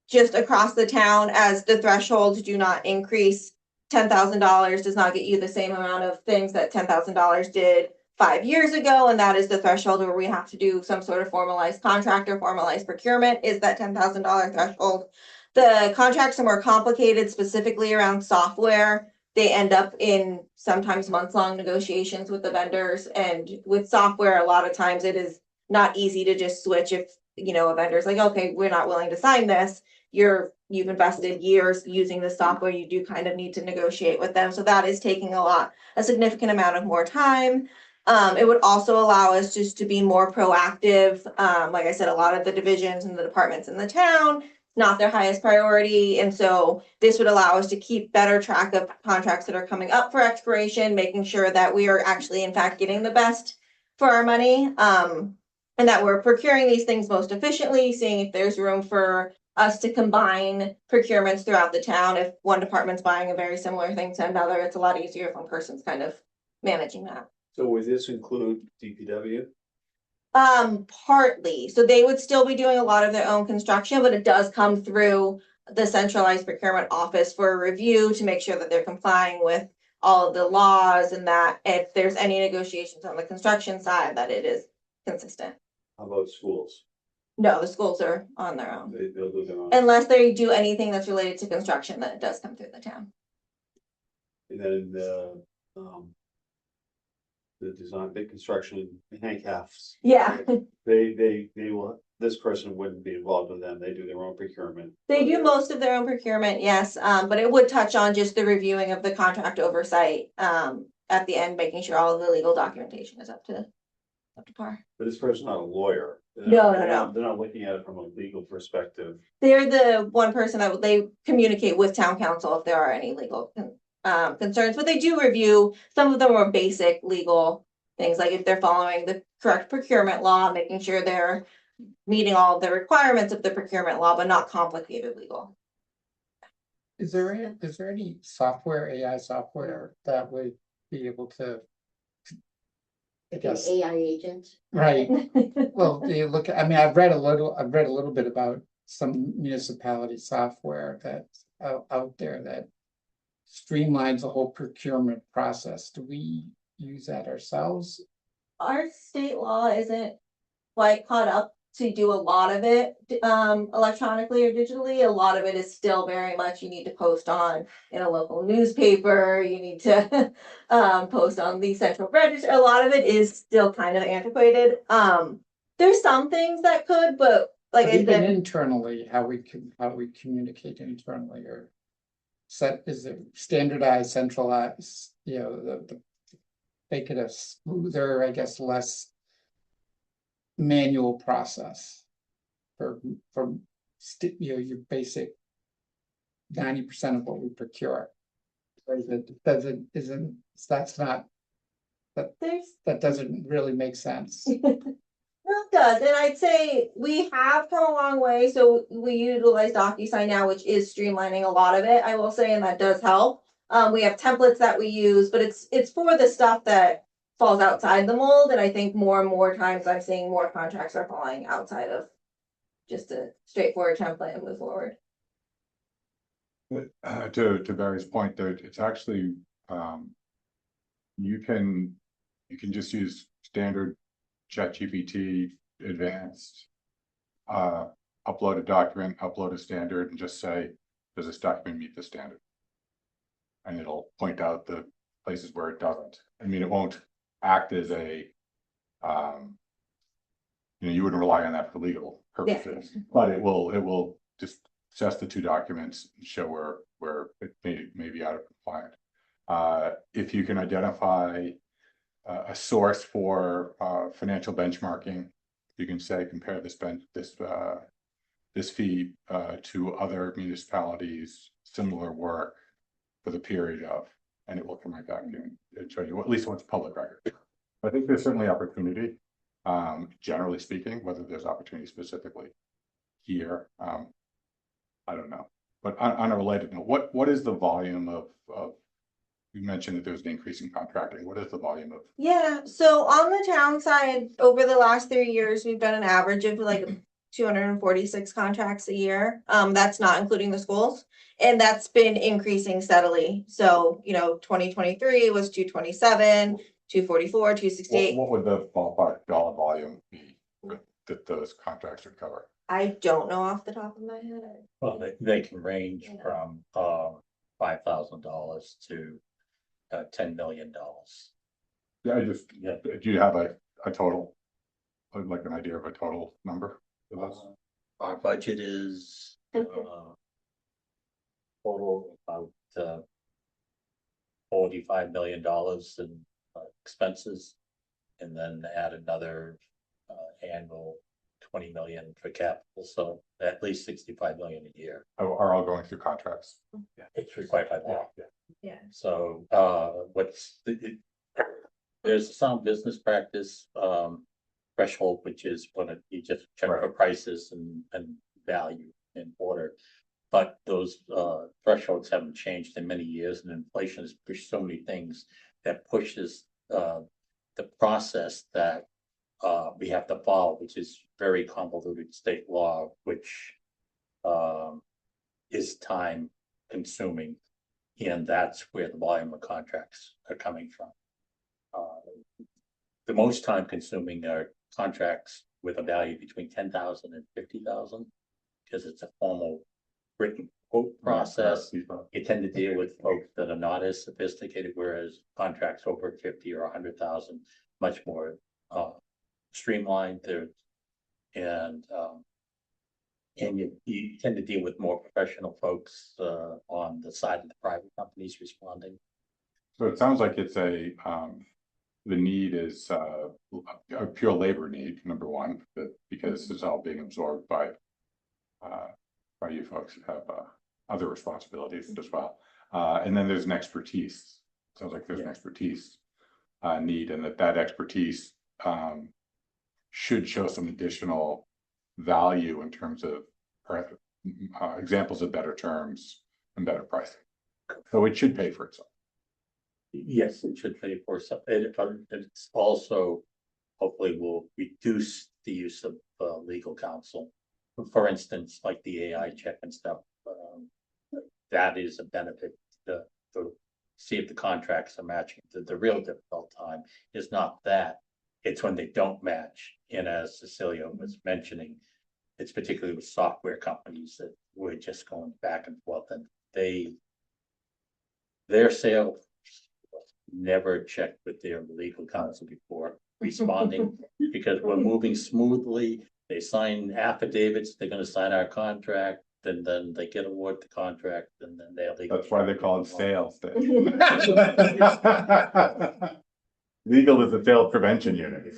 just across the town, as the thresholds do not increase. $10,000 does not get you the same amount of things that $10,000 did 5 years ago, and that is the threshold where we have to do some sort of formalized contract or formalized procurement, is that $10,000 threshold. The contracts are more complicated, specifically around software. They end up in sometimes months-long negotiations with the vendors, and with software, a lot of times it is not easy to just switch if, a vendor's like, okay, we're not willing to sign this. You've invested years using the software, you do kind of need to negotiate with them. So that is taking a significant amount of more time. It would also allow us just to be more proactive. Like I said, a lot of the divisions and the departments in the town, not their highest priority. And so this would allow us to keep better track of contracts that are coming up for expiration, making sure that we are actually, in fact, getting the best for our money. And that we're procuring these things most efficiently, seeing if there's room for us to combine procurements throughout the town. If one department's buying a very similar thing to another, it's a lot easier if one person's kind of managing that. So would this include DPW? Partly. So they would still be doing a lot of their own construction, but it does come through the centralized procurement office for a review to make sure that they're complying with all of the laws, and that if there's any negotiations on the construction side, that it is consistent. How about schools? No, the schools are on their own. They'll do their own. Unless they do anything that's related to construction, then it does come through the town. And then the design, big construction, handicrafts. Yeah. They will, this person wouldn't be involved with them. They do their own procurement. They do most of their own procurement, yes, but it would touch on just the reviewing of the contract oversight at the end, making sure all of the legal documentation is up to up to par. But this person's not a lawyer. No, no. They're not looking at it from a legal perspective. They're the one person that they communicate with town council if there are any legal concerns, but they do review, some of them are basic legal things, like if they're following the correct procurement law, making sure they're meeting all the requirements of the procurement law, but not complicated legal. Is there any software, AI software that would be able to? I guess, AI agent. right, well, you look, I mean, I've read a little bit about some municipality software that's out there that streamlines the whole procurement process. Do we use that ourselves? Our state law isn't quite caught up to do a lot of it electronically or digitally. A lot of it is still very much you need to post on in a local newspaper, you need to post on the central register. A lot of it is still kind of antiquated. There's some things that could, but like I Even said, internally, how we communicate internally, or is it standardized, centralized, the make it a smoother, I guess, less manual process for your basic 90% of what we procure. That doesn't really make sense. well, it does, and I'd say we have come a long way. So we utilize DocuSign now, which is streamlining a lot of it, I will say, and that does help. We have templates that we use, but it's for the stuff that falls outside the mold, and I think more and more times I'm seeing more contracts are falling outside of just a straightforward template and move forward. To Barry's point, there, it's actually, you can just use standard ChatGPT advanced, upload a document, upload a standard, and just say, does this document meet the standard? And it'll point out the places where it doesn't. I mean, it won't act as a, you wouldn't rely on that for legal purposes, but it will just assess the two documents and show where it may be out of compliance. If you can identify a source for financial benchmarking, you can say compare this fee to other municipalities, similar work for the period of, and it will come right back to you and show you at least what's public record. I think there's certainly opportunity, generally speaking. Whether there's opportunity specifically here, I don't know. But on a related note, what is the volume of you mentioned that there's an increase in contracting. What is the volume of? Yeah, so on the town side, over the last 3 years, we've done an average of like 246 contracts a year. That's not including the schools, and that's been increasing steadily. So, 2023 was 227, 244, 268. What would the ballpark dollar volume be that those contracts would cover? I don't know off the top of my head. Well, they can range from $5,000 to $10 million. Yeah, do you have a total, like an idea of a total number of us? Our budget is total about $45 million in expenses, and then add another annual 20 million for capital, so at least 65 million a year. Are all going through contracts? Yeah, it's required by law. Yeah. So there's a sound business practice threshold, which is when you just check for prices and value in order. But those thresholds haven't changed in many years, and inflation has pushed so many things that pushes the process that we have to follow, which is very convoluted state law, which is time consuming, and that's where the volume of contracts are coming from. The most time consuming are contracts with a value between 10,000 and 50,000, because it's a formal written quote process. You tend to deal with folks that are not as sophisticated, whereas contracts over 50 or 100,000 much more streamlined there, and you tend to deal with more professional folks on the side of the private companies responding. So it sounds like it's a the need is a pure labor need, number one, that because it's all being absorbed by you folks who have other responsibilities as well. And then there's an expertise. Sounds like there's an expertise need, and that expertise should show some additional value in terms of examples of better terms and better pricing. So it should pay for itself. Yes, it should pay for some, it's also hopefully will reduce the use of legal counsel. For instance, like the AI check and stuff, that is a benefit to see if the contracts are matching. The real difficult time is not that, it's when they don't match. And as Cecilia was mentioning, it's particularly with software companies that we're just going back and forth, and their sales never checked with their legal counsel before responding, because we're moving smoothly. They sign affidavits, they're gonna sign our contract, and then they get awarded the contract, and then they'll. That's why they call it sales. Legal is a sales prevention unit.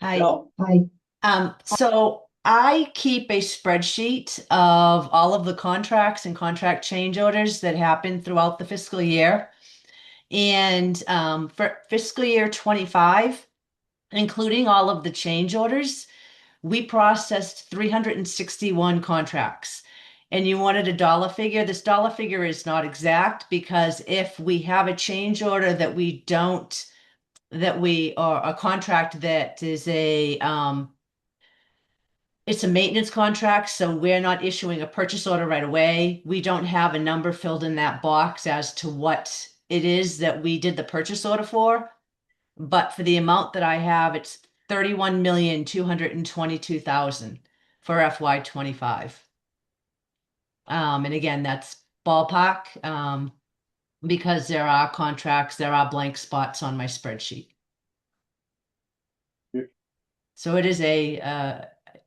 Hi. No. So I keep a spreadsheet of all of the contracts and contract change orders that happen throughout the fiscal year. And for fiscal year 25, including all of the change orders, we processed 361 contracts. And you wanted a dollar figure. This dollar figure is not exact, because if we have a change order or a contract that is it's a maintenance contract, so we're not issuing a purchase order right away. We don't have a number filled in that box as to what it is that we did the purchase order for. But for the amount that I have, it's 31,222,000 for FY 25. And again, that's ballpark, because there are contracts, there are blank spots on my spreadsheet. So it is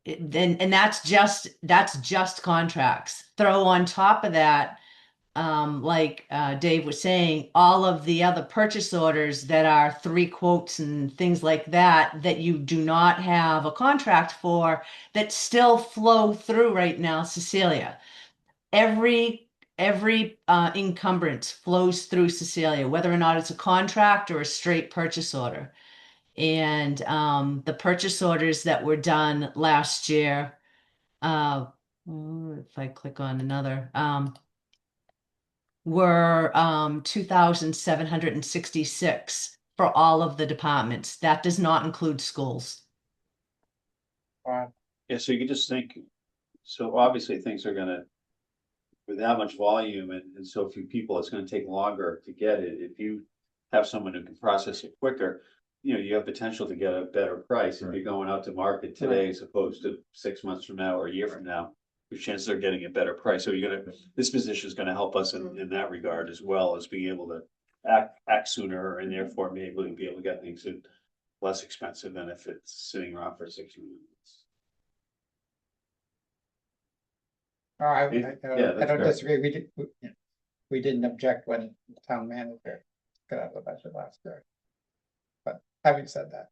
and that's just contracts. Throw on top of that, like Dave was saying, all of the other purchase orders that are 3 quotes and things like that you do not have a contract for, that still flow through right now, Cecilia. Every encumbrance flows through Cecilia, whether or not it's a contract or a straight purchase order. And the purchase orders that were done last year, if I click on another, were 2,766 for all of the departments. That does not include schools. Wow. Yeah, so you can just think, so obviously things are gonna, with that much volume and so few people, it's gonna take longer to get it. If you have someone who can process it quicker, you know, you have potential to get a better price if you're going out to market today as opposed to 6 months from now or a year from now. Your chances are getting a better price. So this position is gonna help us in that regard, as well as being able to act sooner, and therefore be able to get things in less expensive than if it's sitting around for 6 months. I that's don't fair. disagree. We didn't object when the town manager got out of the budget last year. But having said that.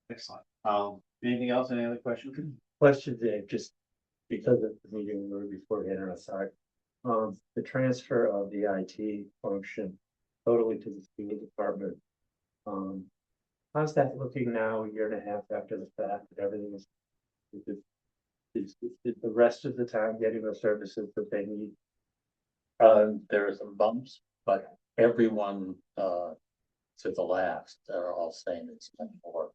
Excellent. Anything else? Any other questions? Question, Dave, just because of the meeting we were before we us out. The transfer of the IT function totally to the school department. How's that looking now, a year and a half after the fact, that everything is the rest of the time getting the services that they need? There are some bumps, but everyone to the last are all saying it's much more.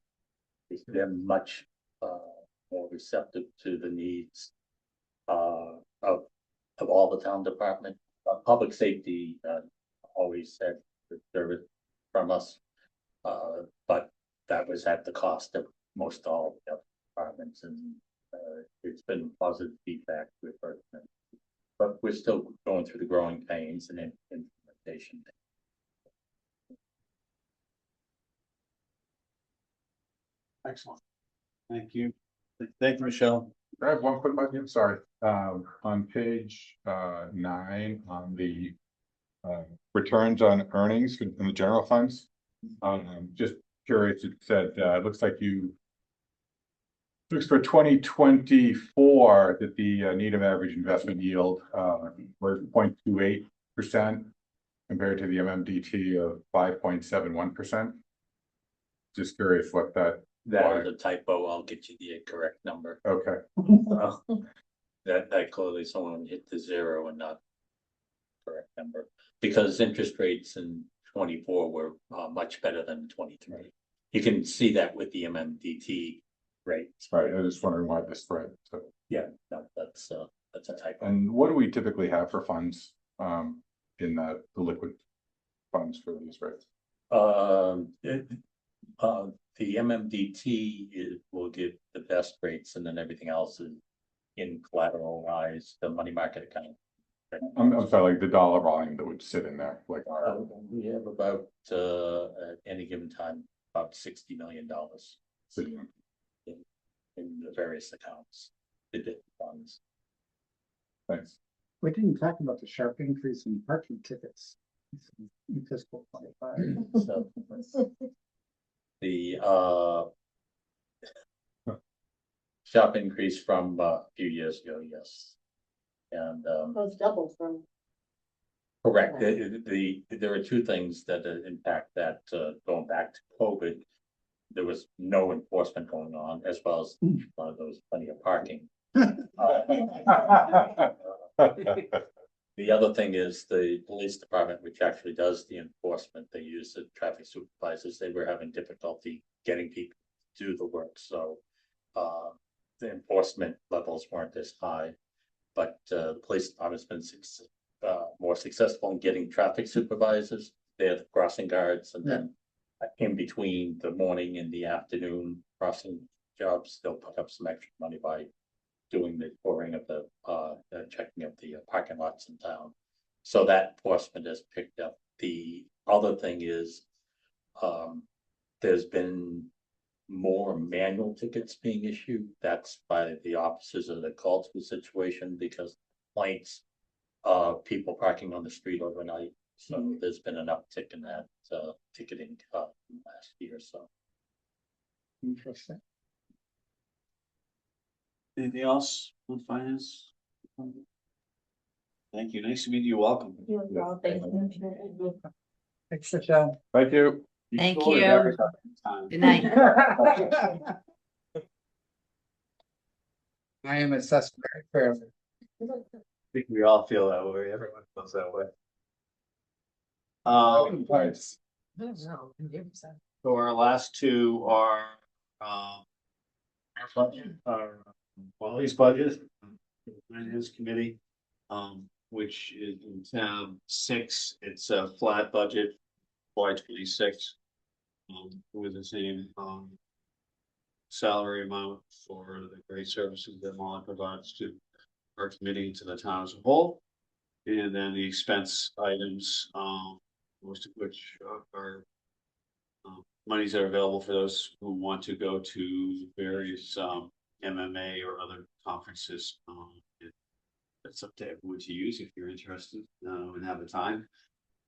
They're much more receptive to the needs of all the town department. Public safety always said that service from us, but that was at the cost of most all the other departments, and it's been positive feedback with her. But we're still going through the growing pains and implementation. Excellent. Thank you. Thank you, Michelle. I have one quick question, sorry. On page 9, on the returns on earnings in the general funds. Just curious, it said, it looks like you. Looks for 2024 that the Needham average investment yield was 0.28% compared to the MMDT of 5.71%. Just curious what that. That was a typo. I'll get you the correct number. Okay. That clearly someone hit the zero and not correct number, because interest rates in 24 were much better than 23. You can see that with the MMDT rates. Right, I was just wondering why the spread, so. Yeah, no, that's a typo. And what do we typically have for funds, in the liquid funds for these rates? The MMDT will give the best rates, and then everything else is in collateralized, the money market account. I'm sorry, like the dollar volume that would sit in there, like. We have about, at any given time, about $60 million in the various accounts, the different funds. Thanks. We didn't talk about the sharp increase in parking tickets in fiscal 25. So the sharp increase from a few years ago, yes. And Those double from. correct, there are two things that impact that, going back to COVID. There was no enforcement going on, as well as there was plenty of parking. The other thing is the police department, which actually does the enforcement, they use the traffic supervisors, they were having difficulty getting people to do the work, so the enforcement levels weren't as high. But the police department's been more successful in getting traffic supervisors. They have crossing guards, and then in between the morning and the afternoon crossing jobs, they'll pick up some extra money by doing the pouring of the checking of the parking lots in town. So that enforcement has picked up. The other thing is there's been more manual tickets being issued. That's by the officers of the call to situation, because complaints of people parking on the street overnight. So there's been an uptick in that ticketing last year or so. Interesting. Anything else on finance? Thank you. Nice to meet you. Welcome. Thanks, Michelle. Thank you. Thank told us you. every time. Good night. I am assessed very fairly. I think we all feel that way. Everyone feels that way. Parts. So our last two are, our budget, our Wally's budget, finance committee, which is in tab 6. It's a flat budget, FY26, with the same, salary amount for the great services that Molly provides to our committee, to the town as a whole. And then the expense items, most of which are monies that are available for those who want to go to various MMA or other conferences. That's up to everyone to use if you're interested and have the time.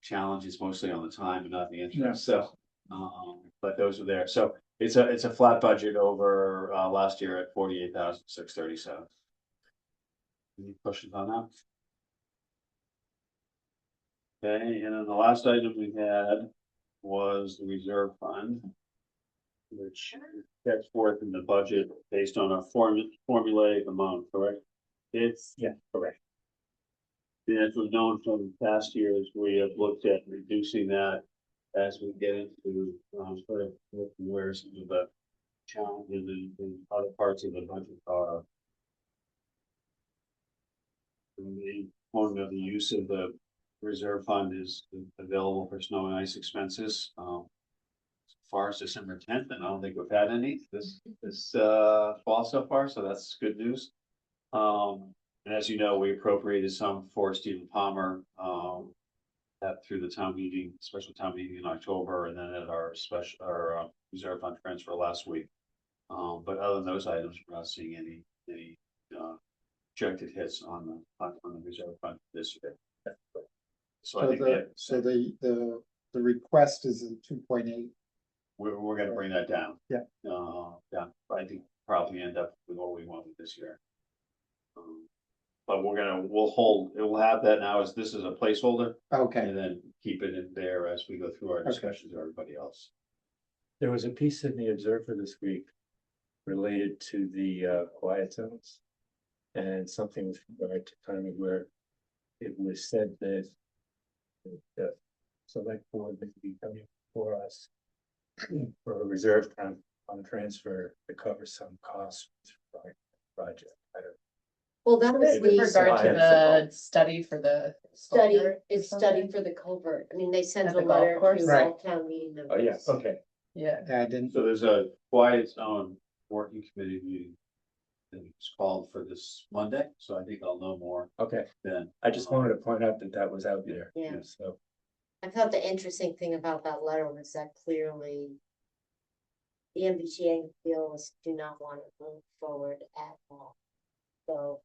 Challenge is mostly on the time and not the interest. Yeah. So, but those are there. So it's a flat budget over last year at 48,637. Any questions on that? Okay, and then the last item we had was the reserve fund, which sets forth in the budget based on a formulaic amount, correct? It's correct. And as was known from past years, we have looked at reducing that as we get into sort of where some of the challenges in other parts of the budget are. The formula of the use of the reserve fund is available for snow and ice expenses. As far as December 10th, and I don't think we've had any this fall so far, so that's good news. And as you know, we appropriated some for Stephen Palmer that through the town meeting, special town meeting in October, and then at our reserve fund transfer last week. But other than those items, we're not seeing any projected hits on the reserve fund this year. So I think that, So the request is in 2.8. we're gonna bring that down. Yeah. Yeah, I think probably end up with what we wanted this year. But we'll have that now as this is a placeholder Okay, and then keep it in there as we go through our discussions with everybody else. There was a piece in the Observer this week related to the quiet zones. And something with regard to kind of where it was said that the select board would be coming for us for a reserve on transfer to cover some costs for the project. I don't. Well, that was Maybe with it's regard to science. the study for the. Study, culvert or it's something? study for the culvert. I mean, they sent At a the golf letter course? to Right. all town meeting members. Oh, yeah, okay. Yeah. I didn't, So there's a quiet zone working committee meeting that was called for this Monday, so I think I'll know more Okay, then. I just wanted to point out that that was out there. Yeah. So, I thought the interesting thing about that letter was that clearly the MBTA feels do not want to move forward at all. So,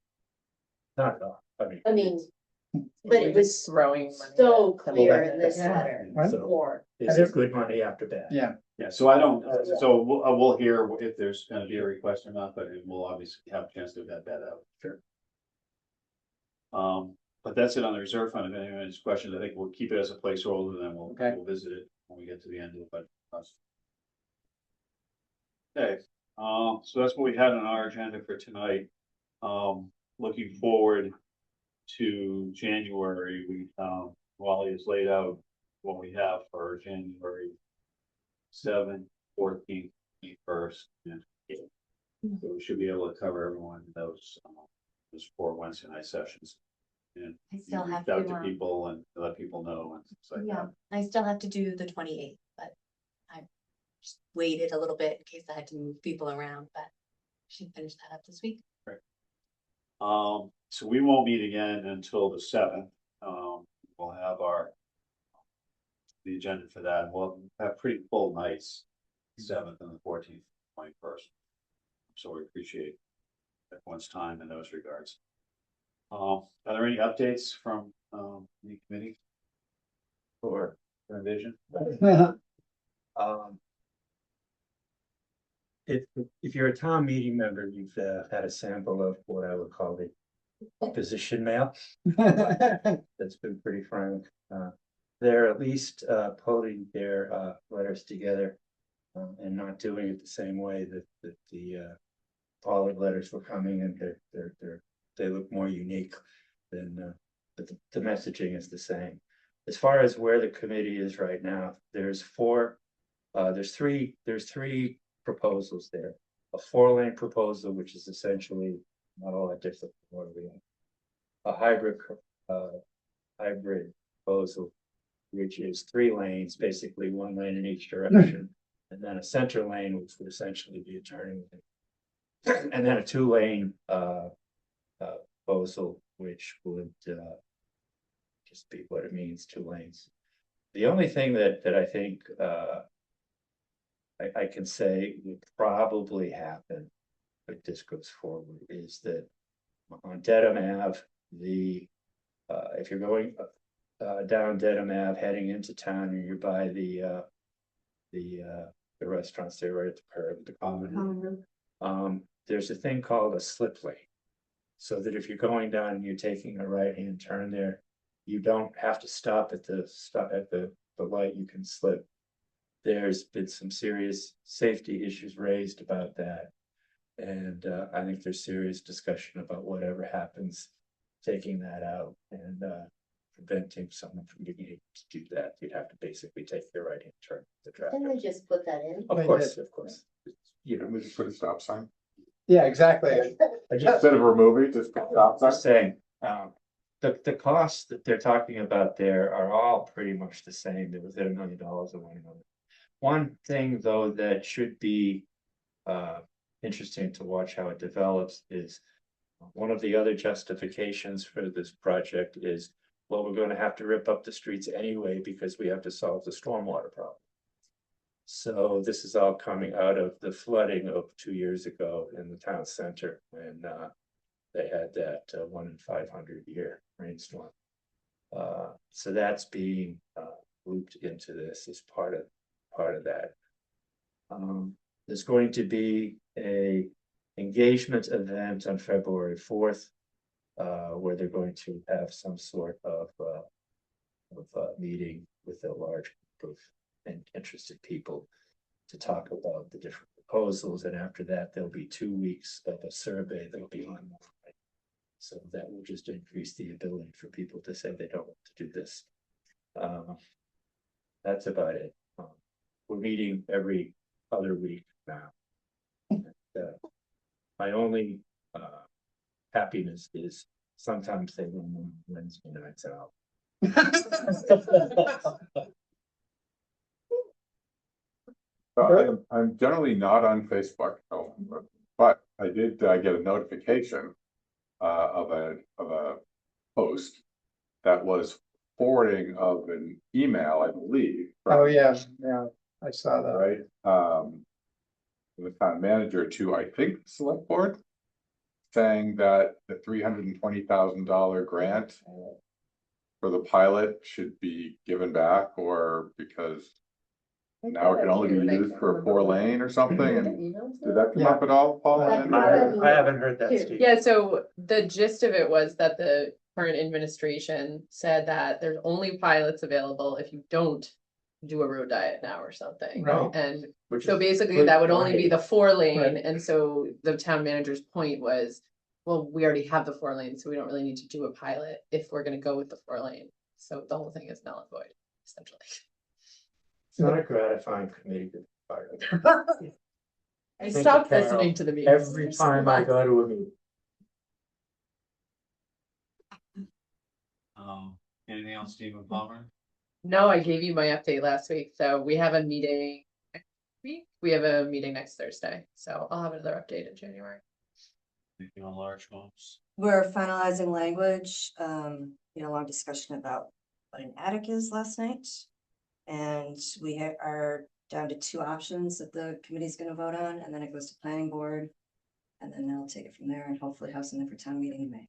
not, I mean, but it We're was just throwing money so at them. clear that- in this yeah. letter Right. before. is it good money after bad? yeah, Yeah, so I don't, so we'll hear if there's gonna be a request or not, but we'll obviously have a chance to vet that out. Sure. But that's it on the reserve fund. If anyone has questions, I think we'll keep it as a placeholder, then Okay. we'll visit it when we get to the end of the budget process. Okay, so that's what we had on our agenda for tonight. Looking forward to January, Wally has laid out what we have for January 7th, 14th, 21st, and 8th. So we should be able to cover everyone in those 4 Wednesday night sessions. And I you still have reach out to, to people and let people know and things like Yeah, that. I still have to do the 28th, but I just waited a little bit in case I had to move people around, but should finish that up this week. So we won't meet again until the 7th. We'll have the agenda for that. We'll have pretty full nights, 7th and the 14th, 21st. So we appreciate everyone's time in those regards. Are there any updates from the committee Or, for Envision? if you're a town meeting member, you've had a sample of what I would call the opposition mail. That's been pretty frank. They're at least putting their letters together and not doing it the same way that the all the letters were coming, and they look more unique than but the messaging is the same. As far as where the committee is right now, there's three proposals there. A 4-lane proposal, which is essentially not all that different from what we have. A hybrid proposal, which is 3 lanes, basically 1 lane in each direction, and then a center lane, which would essentially be a turning lane. And then a 2-lane proposal, which would just be what it means, 2 lanes. The only thing that I think I can say would probably happen if this goes forward is that on Dedham Ave, if you're going down Dedham Ave heading into town and you're by the restaurants there right at the curb, the common, there's a thing called a slip lane. So that if you're going down and you're taking a right-hand turn there, you don't have to stop at the light, you can slip. There's been some serious safety issues raised about that. And I think there's serious discussion about whatever happens, taking that out and preventing someone from being able to do that. You'd have to basically take your right-hand turn to the traffic. Didn't they just put that in? Of course, of course. You know, We just put a stop sign. yeah, exactly. I just Instead of remove it, just put a stop sign. saying, the costs that they're talking about there are all pretty much the same. They're within $1 million of one another. One thing, though, that should be interesting to watch how it develops is one of the other justifications for this project is, well, we're going to have to rip up the streets anyway because we have to solve the stormwater problem. So this is all coming out of the flooding of 2 years ago in the town center when they had that 1 in 500 year rainstorm. So that's being looped into this as part of that. There's going to be a engagement event on February 4th. Where they're going to have some sort of meeting with a large group of interested people to talk about the different proposals, and after that, there'll be 2 weeks of a survey that'll be online. So that will just increase the ability for people to say they don't want to do this. That's about it. We're meeting every other week now. And, my only happiness is sometimes they run on Wednesday nights out. I'm generally not on Facebook, no, but I did get a notification of a post that was forwarding of an email, I believe. Oh, from- yeah, I saw that. Right, the town manager to, I think, the select board, saying that the $320,000 grant for the pilot should be given back, or because now it can only be used for a 4-lane or something, and did that come up at all, Paul? I haven't heard that, Steve. Yeah, so the gist of it was that the current administration said that there's only pilots available if you don't do a road diet now or something. Right. And Which so is basically good, that would only be right. the 4-lane, Right. and so the town manager's point was, well, we already have the 4-lane, so we don't really need to do a pilot if we're gonna go with the 4-lane. So the whole thing is null and void, essentially. It's not a gratifying committee to be part of. I Thank stopped you, Carol. listening to the meeting. Every time I go to a meeting. Anything else, Stephen Palmer? No, I gave you my update last week, so we have a meeting next week. We have a meeting next Thursday, so I'll have another update in January. Anything on large homes? We're finalizing language, you know, a long discussion about what an attic is last night. And we are down to 2 options that the committee's gonna vote on, and then it goes to planning board. And then they'll take it from there and hopefully have something for town meeting in May.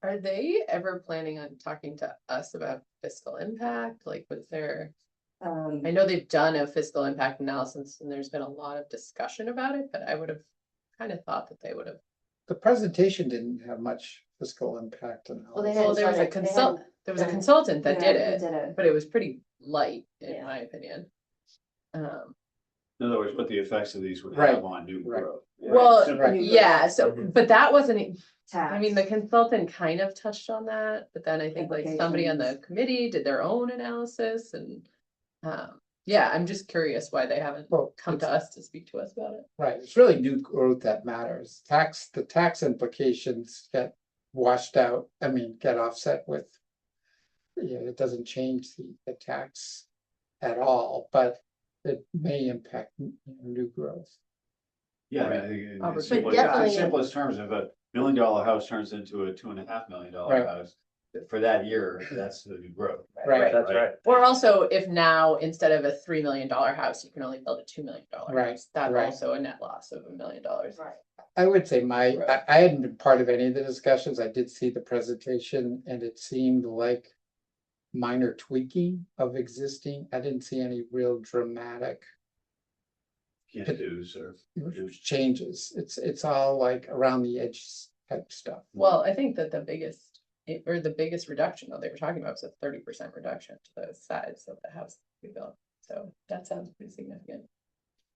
Are they ever planning on talking to us about fiscal impact? Like, was there, I know they've done a fiscal impact analysis and there's been a lot of discussion about it, but I would have kind of thought that they would have. The presentation didn't have much fiscal impact on. Well, they Well, there was a there was a consultant that did it, but it was pretty light, in my opinion. In other words, what the effects of these would Right, have on new right. growth. Well, Simple. yeah, so, but that wasn't, I mean, the Tax. consultant kind of touched on that, but then I think like somebody on the committee did their own analysis and. Yeah, I'm just curious why they haven't Well, come to us to speak to us about it. Right, it's really new growth that matters. The tax implications get washed out, get offset with. Yeah, it doesn't change the tax at all, but it may impact new growth. Yeah, I mean, I think in But in simplest terms, if $1 million house turns into a $2.5 million Right. house, for that year, that's the new growth. Right. That's right. Or also, if now, instead of a $3 million house, you can only build a $2 million Right, house, that's right. also a net loss of $1 million. Right. I would say I hadn't been part of any of the discussions. I did see the presentation and it seemed like minor tweaking of existing. I didn't see any real dramatic Can't do's or. changes. It's all like around the edges type stuff. Well, I think that the biggest reduction, though, they were talking about was a 30% reduction to the size of the house we built. So that sounds pretty significant.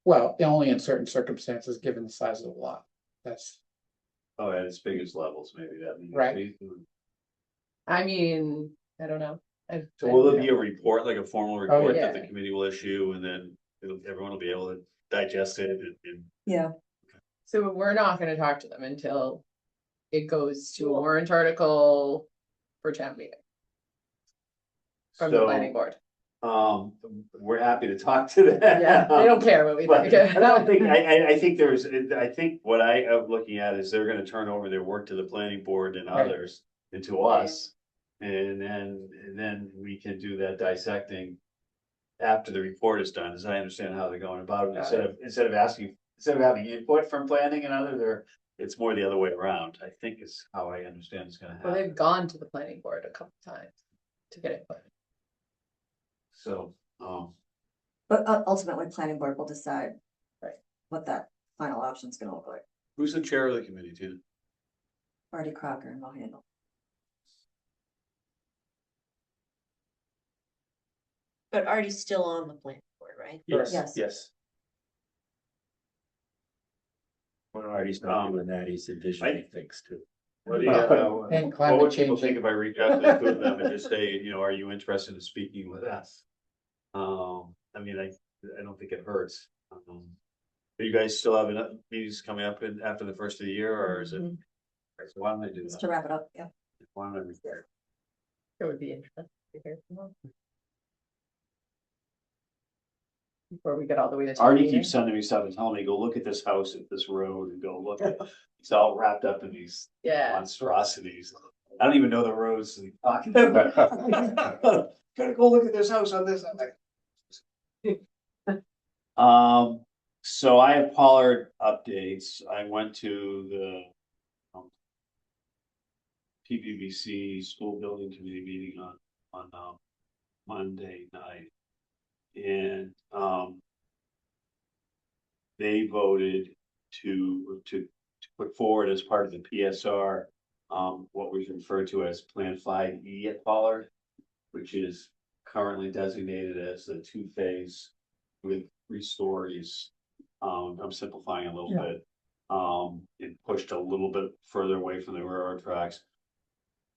Well, only in certain circumstances, given the size of the lot. That's Oh, at its biggest levels, maybe that means. Right. I mean, I don't know. So will there be a report, like a formal report that the yeah. committee will issue, and then everyone will be able to digest it and. Yeah. So we're not gonna talk to them until it goes to a warrant article for town meeting from the planning board. We're happy to talk to them. Yeah, they don't care what we But think. I don't think, I think I think what I am looking at is they're gonna turn over their work to the planning board and Right. others and to us. And then we can do that dissecting after the report is done, as I understand how they're going about it. Instead of having input from planning and others, it's more the other way around, I think is how I understand it's gonna Well, happen. they've gone to the planning board a couple times. to get it. So, But ultimately, planning board will decide. Right. What that final option is gonna look like. who's the chair of the committee, Tina? Artie Crocker and I'll handle. But Artie's still on the planning board, right? Yes. Yes. When Artie's not doing that, he's envisioning things too. What do you, And what climate would people change. think if I reach out to the two of them and just say, are you interested in speaking with us? I mean, I don't think it hurts. Do you guys still have enough meetings coming up after the first of the year, or is it? So why don't I do Just that? to wrap it up, yeah. Why don't I reach out? It would be interesting to hear from them. Before we get all the way to. town Artie meeting. keeps sending me stuff and telling me, go look at this house at this road and go look at, it's all wrapped up in these Yeah, monstrosities. I don't even know the roads that he's talking about. Gotta go look at this house on this. I'm like. So I have Pollard updates. I went to the PPBC school building committee meeting on Monday night. And they voted to put forward as part of the PSR what was referred to as Plan 5E at Pollard, which is currently designated as the two-phase with 3 stories. I'm simplifying a little bit. It pushed a little bit further away from the railroad tracks.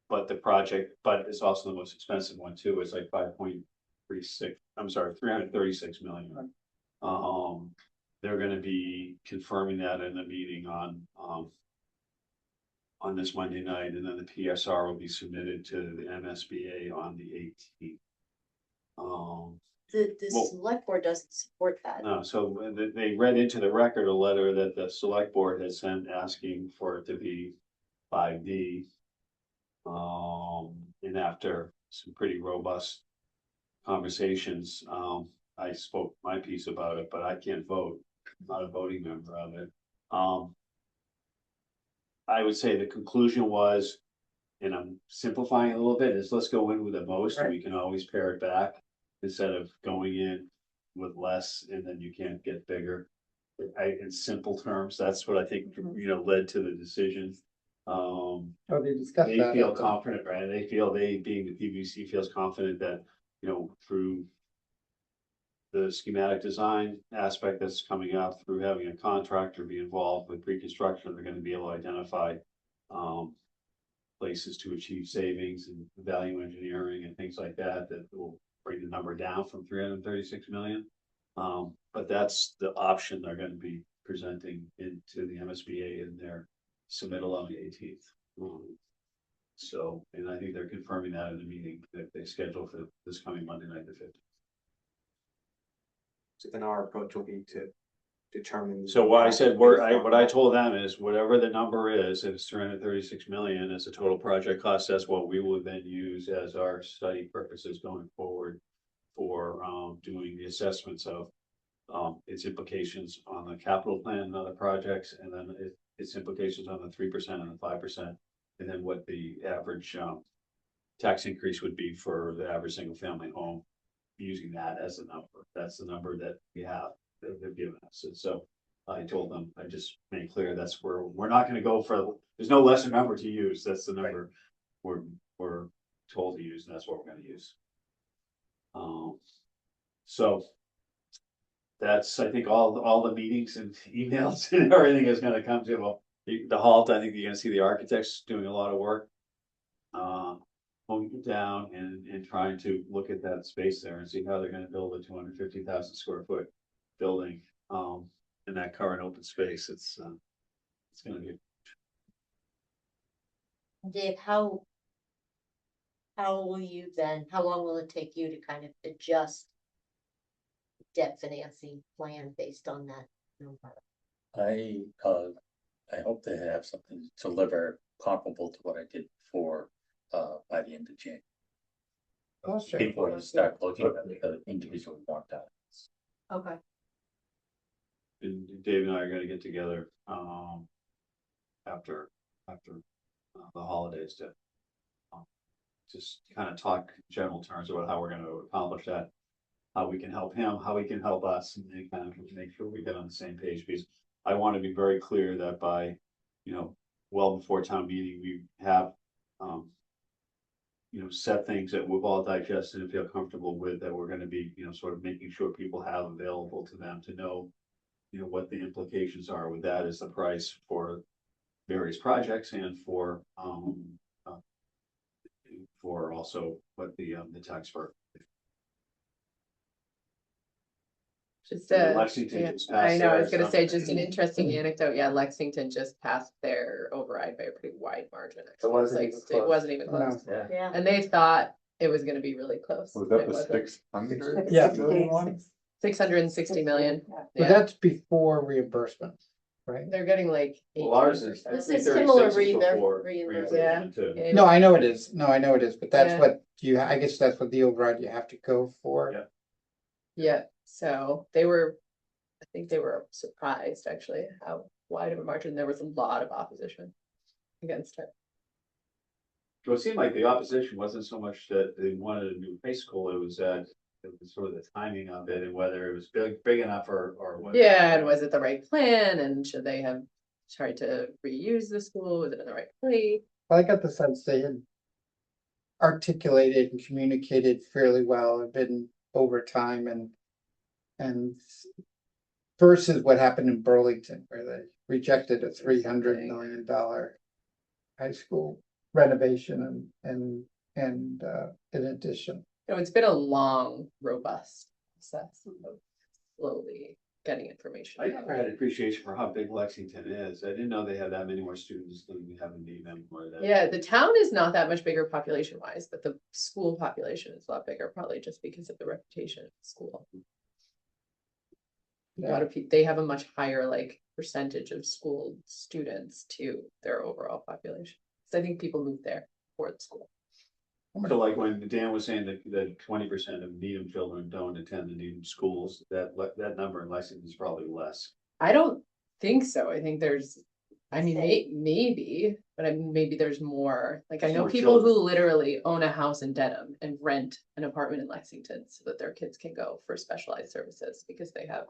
But the project, but it's also the most expensive one too. It's like 336 million. They're gonna be confirming that in the meeting on this Monday night, and then the PSR will be submitted to the MSBA on the 18th. The Well- select board doesn't support that. No, so they read into the record a letter that the select board had sent asking for it to be 5D. And after some pretty robust conversations, I spoke my piece about it, but I can't vote. I'm not a voting member of it. I would say the conclusion was, and I'm simplifying a little bit, is let's go in with the most, and we can always pare it back instead of going in with less and then you can't get bigger. In simple terms, that's what I think, led to the decision. Oh, they discussed They that. feel confident, right? They feel being the PVC feels confident that, through the schematic design aspect that's coming up, through having a contractor be involved with pre-construction, they're gonna be able to identify places to achieve savings and value engineering and things like that, that will bring the number down from 336 million. But that's the option they're gonna be presenting into the MSBA in their submittal on the 18th. So, and I think they're confirming that in the meeting that they scheduled for this coming Monday night, the 15th. So then our approach will be to determine. So what I said, what I told them is whatever the number is, if it's 336 million as a total project cost, that's what we will then use as our study purposes going forward for doing the assessments of its implications on the capital plan and other projects, and then its implications on the 3% and the 5%, and then what the average tax increase would be for the average single family home, using that as a number. That's the number that we have, that they've given us. And so I told them, I just made clear that's where we're not gonna go for, there's no lesser number to use. That's the number we're told to use, and that's what we're gonna use. So that's, I think, all the meetings and emails and everything is gonna come to, well, the halt. I think you're gonna see the architects doing a lot of work. Holding it down and trying to look at that space there and see how they're gonna build a 250,000 square foot building in that current open space. It's gonna be. Dave, how will you then, how long will it take you to kind of adjust debt financing plan based on that number? I hope to have something to deliver comparable to what I did before, by the end of January. Before you start looking at the individual warrant items. Okay. And Dave and I are gonna get together after the holidays to just kind of talk general terms about how we're gonna accomplish that. How we can help him, how he can help us, and then kind of make sure we get on the same page, because I want to be very clear that by, well before town meeting, we have, set things that we've all digested and feel comfortable with, that we're gonna be, sort of making sure people have available to them to know, what the implications are with that as the price for various projects and for also what the tax burden. Just Lexington yeah, just I passed know, I was theirs, gonna say, so- just an interesting anecdote, yeah, Lexington just passed their override by a pretty wide margin. actually. wasn't Like, even It close. wasn't even close, Yeah. Yeah. and they thought it was gonna be really close. Was but that it the wasn't. 600? Yeah. one? 660 million, But yeah, that's before reimbursement, right? they're getting like. Well, ours is. 18%. This is similar 336 is before reimbursement. too. Yeah. No, I know it is. No, I know it is, but that's Yeah. what I guess that's what the override you have to go for. Yeah. Yeah, so I think they were surprised actually how wide of a margin, there was a lot of opposition against it. So it seemed like the opposition wasn't so much that they wanted a new high school, it was that it was sort of the timing of it and whether it was big enough or what. Yeah, and was it the right plan, and should they have tried to reuse the school, was it in the right place? I got the sense they had articulated and communicated fairly well, had been over time and versus what happened in Burlington, where they rejected a $300 million high school renovation and in addition. No, it's been a long, robust process of slowly getting information. I never had appreciation for how big Lexington is. I didn't know they had that many more students than we have in Needham or that. Yeah, the town is not that much bigger population wise, but the school population is a lot bigger, probably just because of the reputation of the school. A lot of people, they have a much higher like percentage of school students to their overall population. So I think people move there for the school. So like when Dan was saying that 20% of Needham children don't attend the Needham schools, that number in Lexington is probably less. I don't think so. I think there's, I mean, maybe, but I mean, maybe there's more. Like, I know More people children. who literally own a house in Dedham and rent an apartment in Lexington so that their kids can go for specialized services because they have,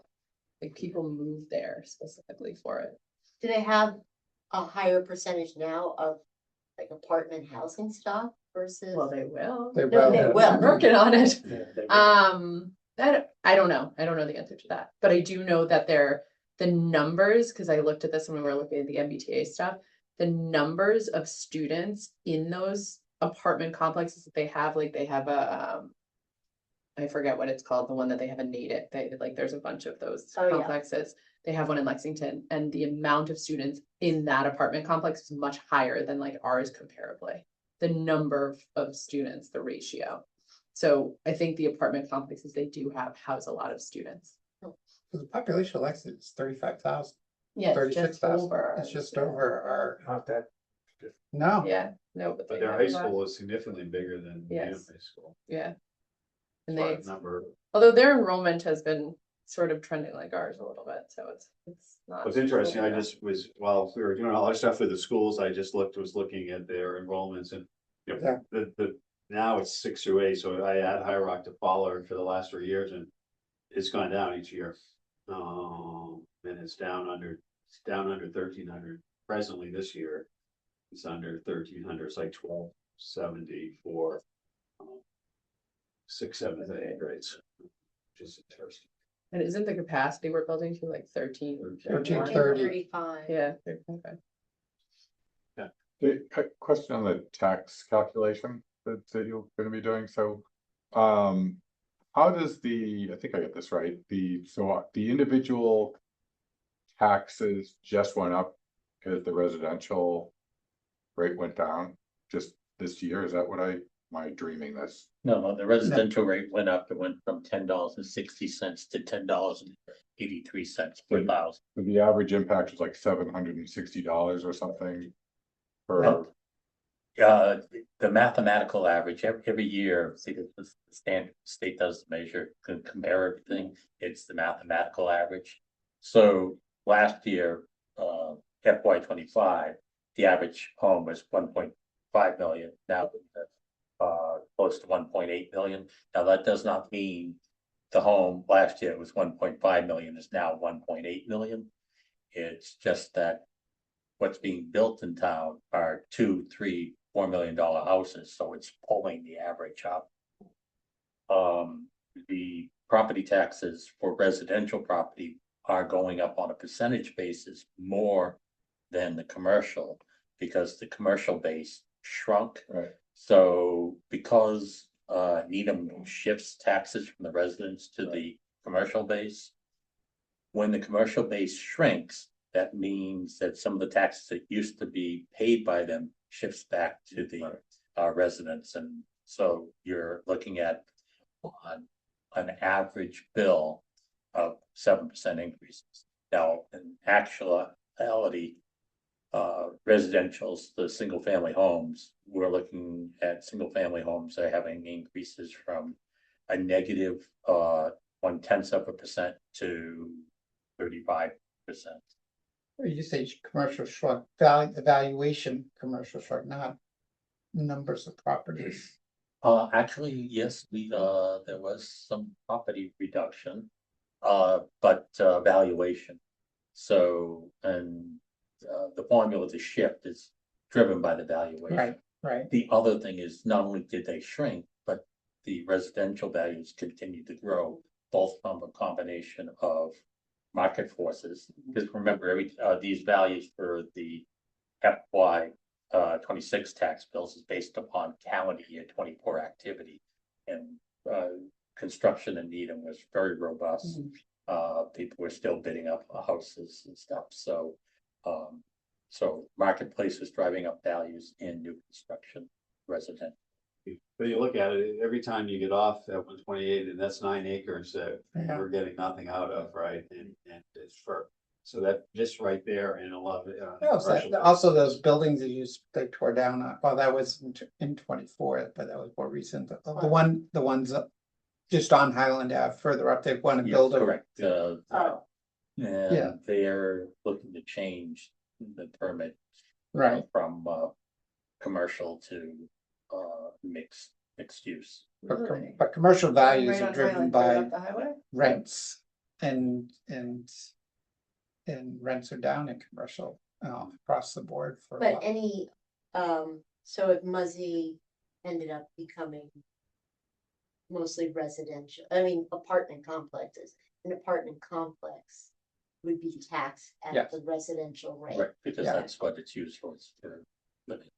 like, people move there specifically for it. Do they have a higher percentage now of like apartment housing stock versus? Well, they will. They No, will. they I'm will. working on it. Yeah, they- That, I don't know. I don't know the answer to that, but I do know that the numbers, because I looked at this when we were looking at the MBTA stuff, the numbers of students in those apartment complexes that they have, like they have a, I forget what it's called, the one that they have a native, there's a bunch of those Oh, yeah. complexes. They have one in Lexington, and the amount of students in that apartment complex is much higher than like ours comparably. The number of students, the ratio. So I think the apartment complexes they do have house a lot of students. The population of Lexington is 35,000. Yeah, it's just 36,000. over. It's just over our, Not that. no. Yeah, no, but But they their have high a lot. school is significantly bigger than Needham Yes. High School. Yeah. And By they, number. although their enrollment has been sort of trending like ours a little bit, so it's not. What's interesting, I Yeah. just was, while we were doing all our stuff with the schools, I just was looking at their enrollments and. Yeah. Now it's 6 through 8, so I add High Rock to Pollard for the last 3 years and it's gone down each year. And it's down under 1,300 presently this year. It's under 1,300, it's like 1,270 for 6th, 7th, and 8th grades. Which is interesting. And isn't the capacity we're building to like 1330? 35. Yeah. 13, The question on the tax calculation that you're gonna be doing, so, how does I think I get this right, the individual taxes just went up because the residential rate went down just this year, is that am I dreaming this? No, the residential rate went up. It went from $10.60 to $10.83 per thousand. So the average impact was like $760 or something per, The mathematical average, every year, see, the standard state does measure, compare everything, it's the mathematical average. So last year, FY 25, the average home was 1.5 million, now close to 1.8 million. Now, that does not mean the home last year was 1.5 million, is now 1.8 million. It's just that what's being built in town are $2, $3, $4 million houses, so it's pulling the average up. The property taxes for residential property are going up on a percentage basis more than the commercial, because the commercial base shrunk. Right. So because Needham shifts taxes from the residents to the commercial base, when the commercial base shrinks, that means that some of the taxes that used to be paid by them shifts back to the residents. And so you're looking at an average bill of 7% increases. Now, in actuality, residentials, the single family homes, we're looking at single family homes that are having increases from a negative 0.1% to 35%. You say commercial shrunk, valuation commercial shrunk, not numbers of properties. Actually, yes, there was some property reduction, but valuation. So, and the formula to shift is driven by the valuation. Right. The other thing is not only did they shrink, but the residential values continue to grow, both from a combination of market forces. Because remember, these values for the FY 26 tax bills is based upon calendar year 24 activity, and construction in Needham was very robust. People were still bidding up houses and stuff. So marketplace was driving up values in new construction residential. But you look at it, every time you get off at 128, and that's 9 acres that we're getting nothing out of, right? And it's so that just right there and a lot of Also, those buildings that they tore down, well, that was in 24, but that was more recent. The ones just on Highland Ave, further up, they want to build. Correct. And they're looking to change the permit from commercial to mixed use. But commercial values Right are on driven Highland, by right off the highway? rents, and rents are down in commercial across the board for. But any, so if Muzzy ended up becoming mostly residential, I mean, apartment complexes, an apartment complex would be taxed at the residential rate. Right, because that's what it's used for, it's for living.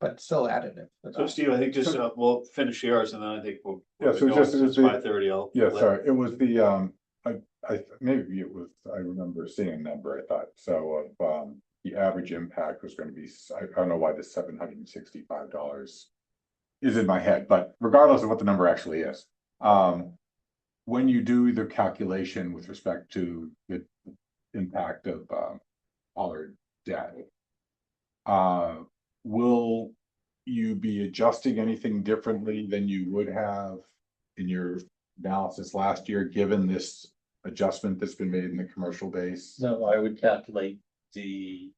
But still additive. So Steve, I think just we'll finish yours and then I think we'll. So just it's 5:30. Sorry, it was the I maybe it was, I remember seeing a number, I thought, so of the average impact was going to be, I don't know why the $765 is in my head, but regardless of what the number actually is, when you do the calculation with respect to the impact of all our debt, will you be adjusting anything differently than you would have in your analysis last year, given this adjustment that's been made in the commercial base? No, I would calculate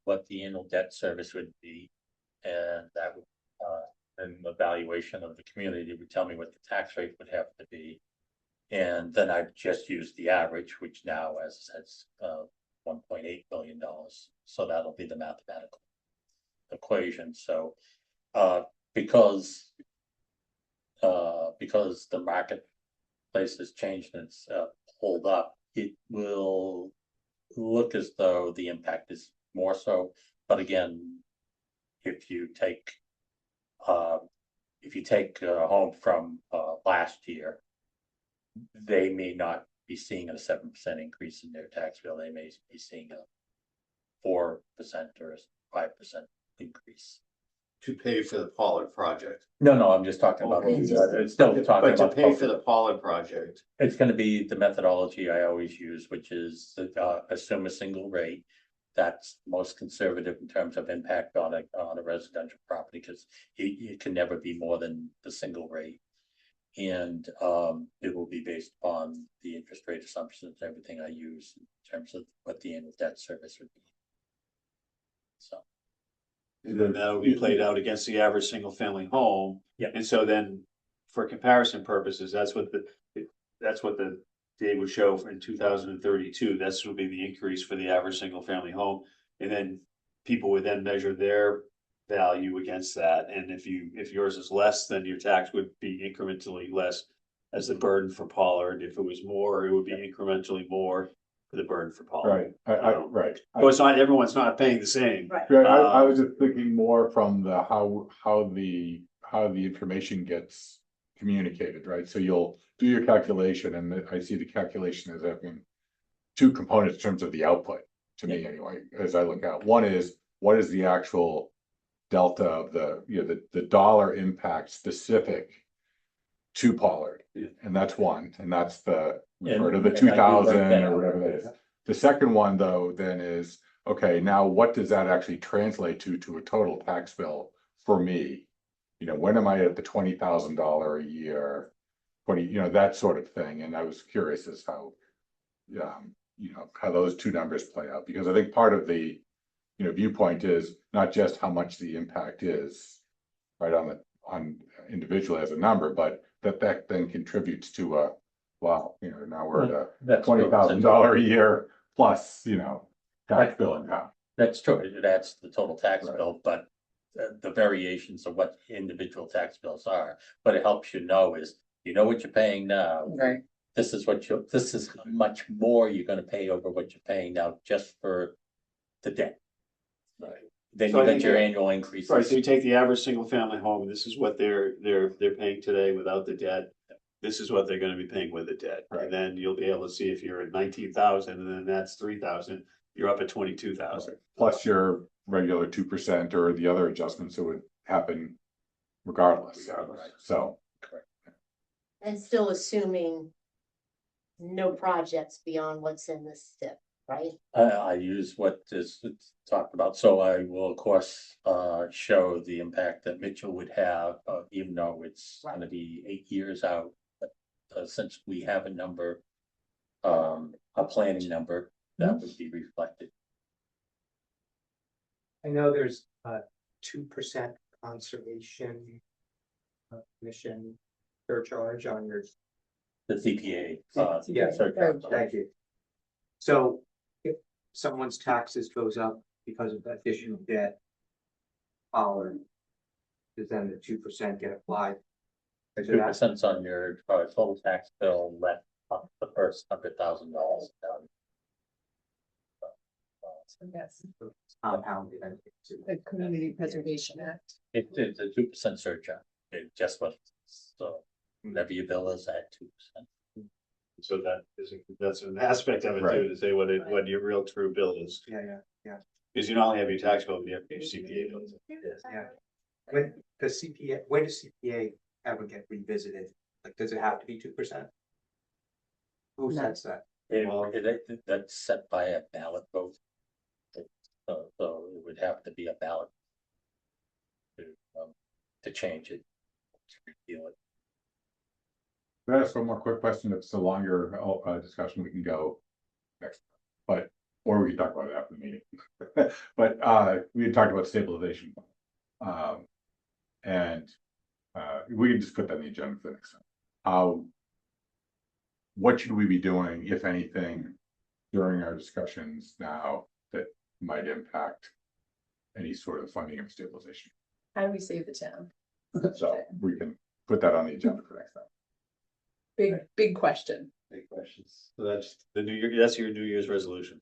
what the annual debt service would be, and that would and the valuation of the community would tell me what the tax rate would have to be. And then I'd just use the average, which now as $1.8 billion. So that'll be the mathematical equation. So because the marketplace has changed and it's pulled up, it will look as though the impact is more so. But again, if you take a home from last year, they may not be seeing a 7% increase in their tax bill. They may be seeing a 4% or 5% increase. To pay for the Pollard project. No, I'm just talking about, it's still talking about. But to pay for the Pollard project. It's gonna be the methodology I always use, which is assume a single rate. That's most conservative in terms of impact on a residential property, because it can never be more than the single rate. And it will be based upon the interest rate assumptions, everything I use in terms of what the annual debt service would be. So. And then that'll be played out against the average single family home. Yeah. And so then for comparison purposes, that's what the data would show in 2032. This would be the increase for the average single family home. And then people would then measure their value against that. And if yours is less, then your tax would be incrementally less as the burden for Pollard. If it was more, it would be incrementally more for the burden for Pollard. Right. So it's not, everyone's not paying the same. Right. Right, I was just thinking more from the how the information gets communicated, right? So you'll do your calculation, and I see the calculation as having two components in terms of the output, to me anyway, as I look at. One is, what is the actual delta of the dollar impact specific to Pollard? And that's one, and that's the, And- sort of the and I do 2,000 like that. or whatever that is. The second one, though, then is, okay, now what does that actually translate to a total tax bill for me? You know, when am I at the $20,000 a year, that sort of thing, and I was curious as how, how those two numbers play out, because I think part of the, viewpoint is not just how much the impact is, right, on individually as a number, but that then contributes to a, wow, now we're at a That's true. $20,000 a year plus, tax bill income. That's true, it adds to the total tax Right. bill, but the variations of what individual tax bills are, what it helps you know is, what you're paying now. Right. This is how much more you're gonna pay over what you're paying now just for the debt. Right. Then So you I got think your that- annual increases. Right, so you take the average single family home, this is what they're paying today without the debt. This is what they're gonna be paying with the debt. Right. And then you'll be able to see if you're at 19,000 and then that's 3,000, you're up at 22,000. Plus your regular 2% or the other adjustments that would happen regardless. So, And still assuming no projects beyond what's in the STIP, right? I use what is talked about, so I will of course show the impact that Mitchell would have, even though it's gonna be 8 years out. But since we have a number, a planning number, that would be reflected. I know there's a 2% conservation commission surcharge on your. The CPA. Yes, surcharge. thank you. So if someone's taxes goes up because of additional debt, does then the 2% get applied? Is it 2% on your total tax bill left up the first $100,000 down. Yes, compounded? the Community Preservation Act. It's a 2% surcharge, it just was, so whatever your bill is at 2%. So that's an aspect of it too, to say what your real true bill is. Yeah. Because you not only have your tax bill, but you have your CPA bills. Yeah. When does CPA ever get revisited? Like, does it have to be 2%? Who sets that? That's set by a ballot vote. So it would have to be a ballot to change it, to repeal it. can I ask one more quick question? If it's a longer discussion, we can go next, or we can talk about it after the meeting. But we had talked about stabilization. And we can just put that in the agenda for next time. What should we be doing, if anything, during our discussions now that might impact any sort of funding of stabilization? How do we save the town? So we can put that on the agenda for next time. Big question. Big questions. So that's that's your New Year's resolution.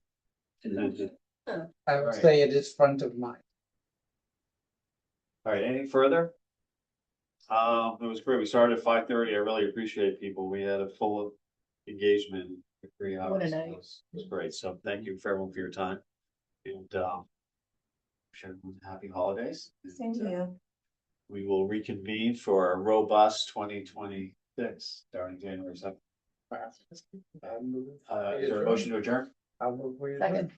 I would say it is front of mind. All right, anything further? It was great. We started at 5:30. I really appreciate people. We had a full engagement for 3 hours. What a night. It was great. So thank you for everyone for your time. And wish everyone happy holidays. Same to you. We will reconvene for a robust 2026 starting January 2nd. Is there a motion to adjourn? I'll move where you're Second.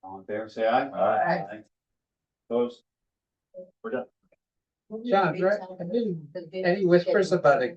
All in favor, say aye. Aye. Opposed? We're done. John, right? Any whispers about a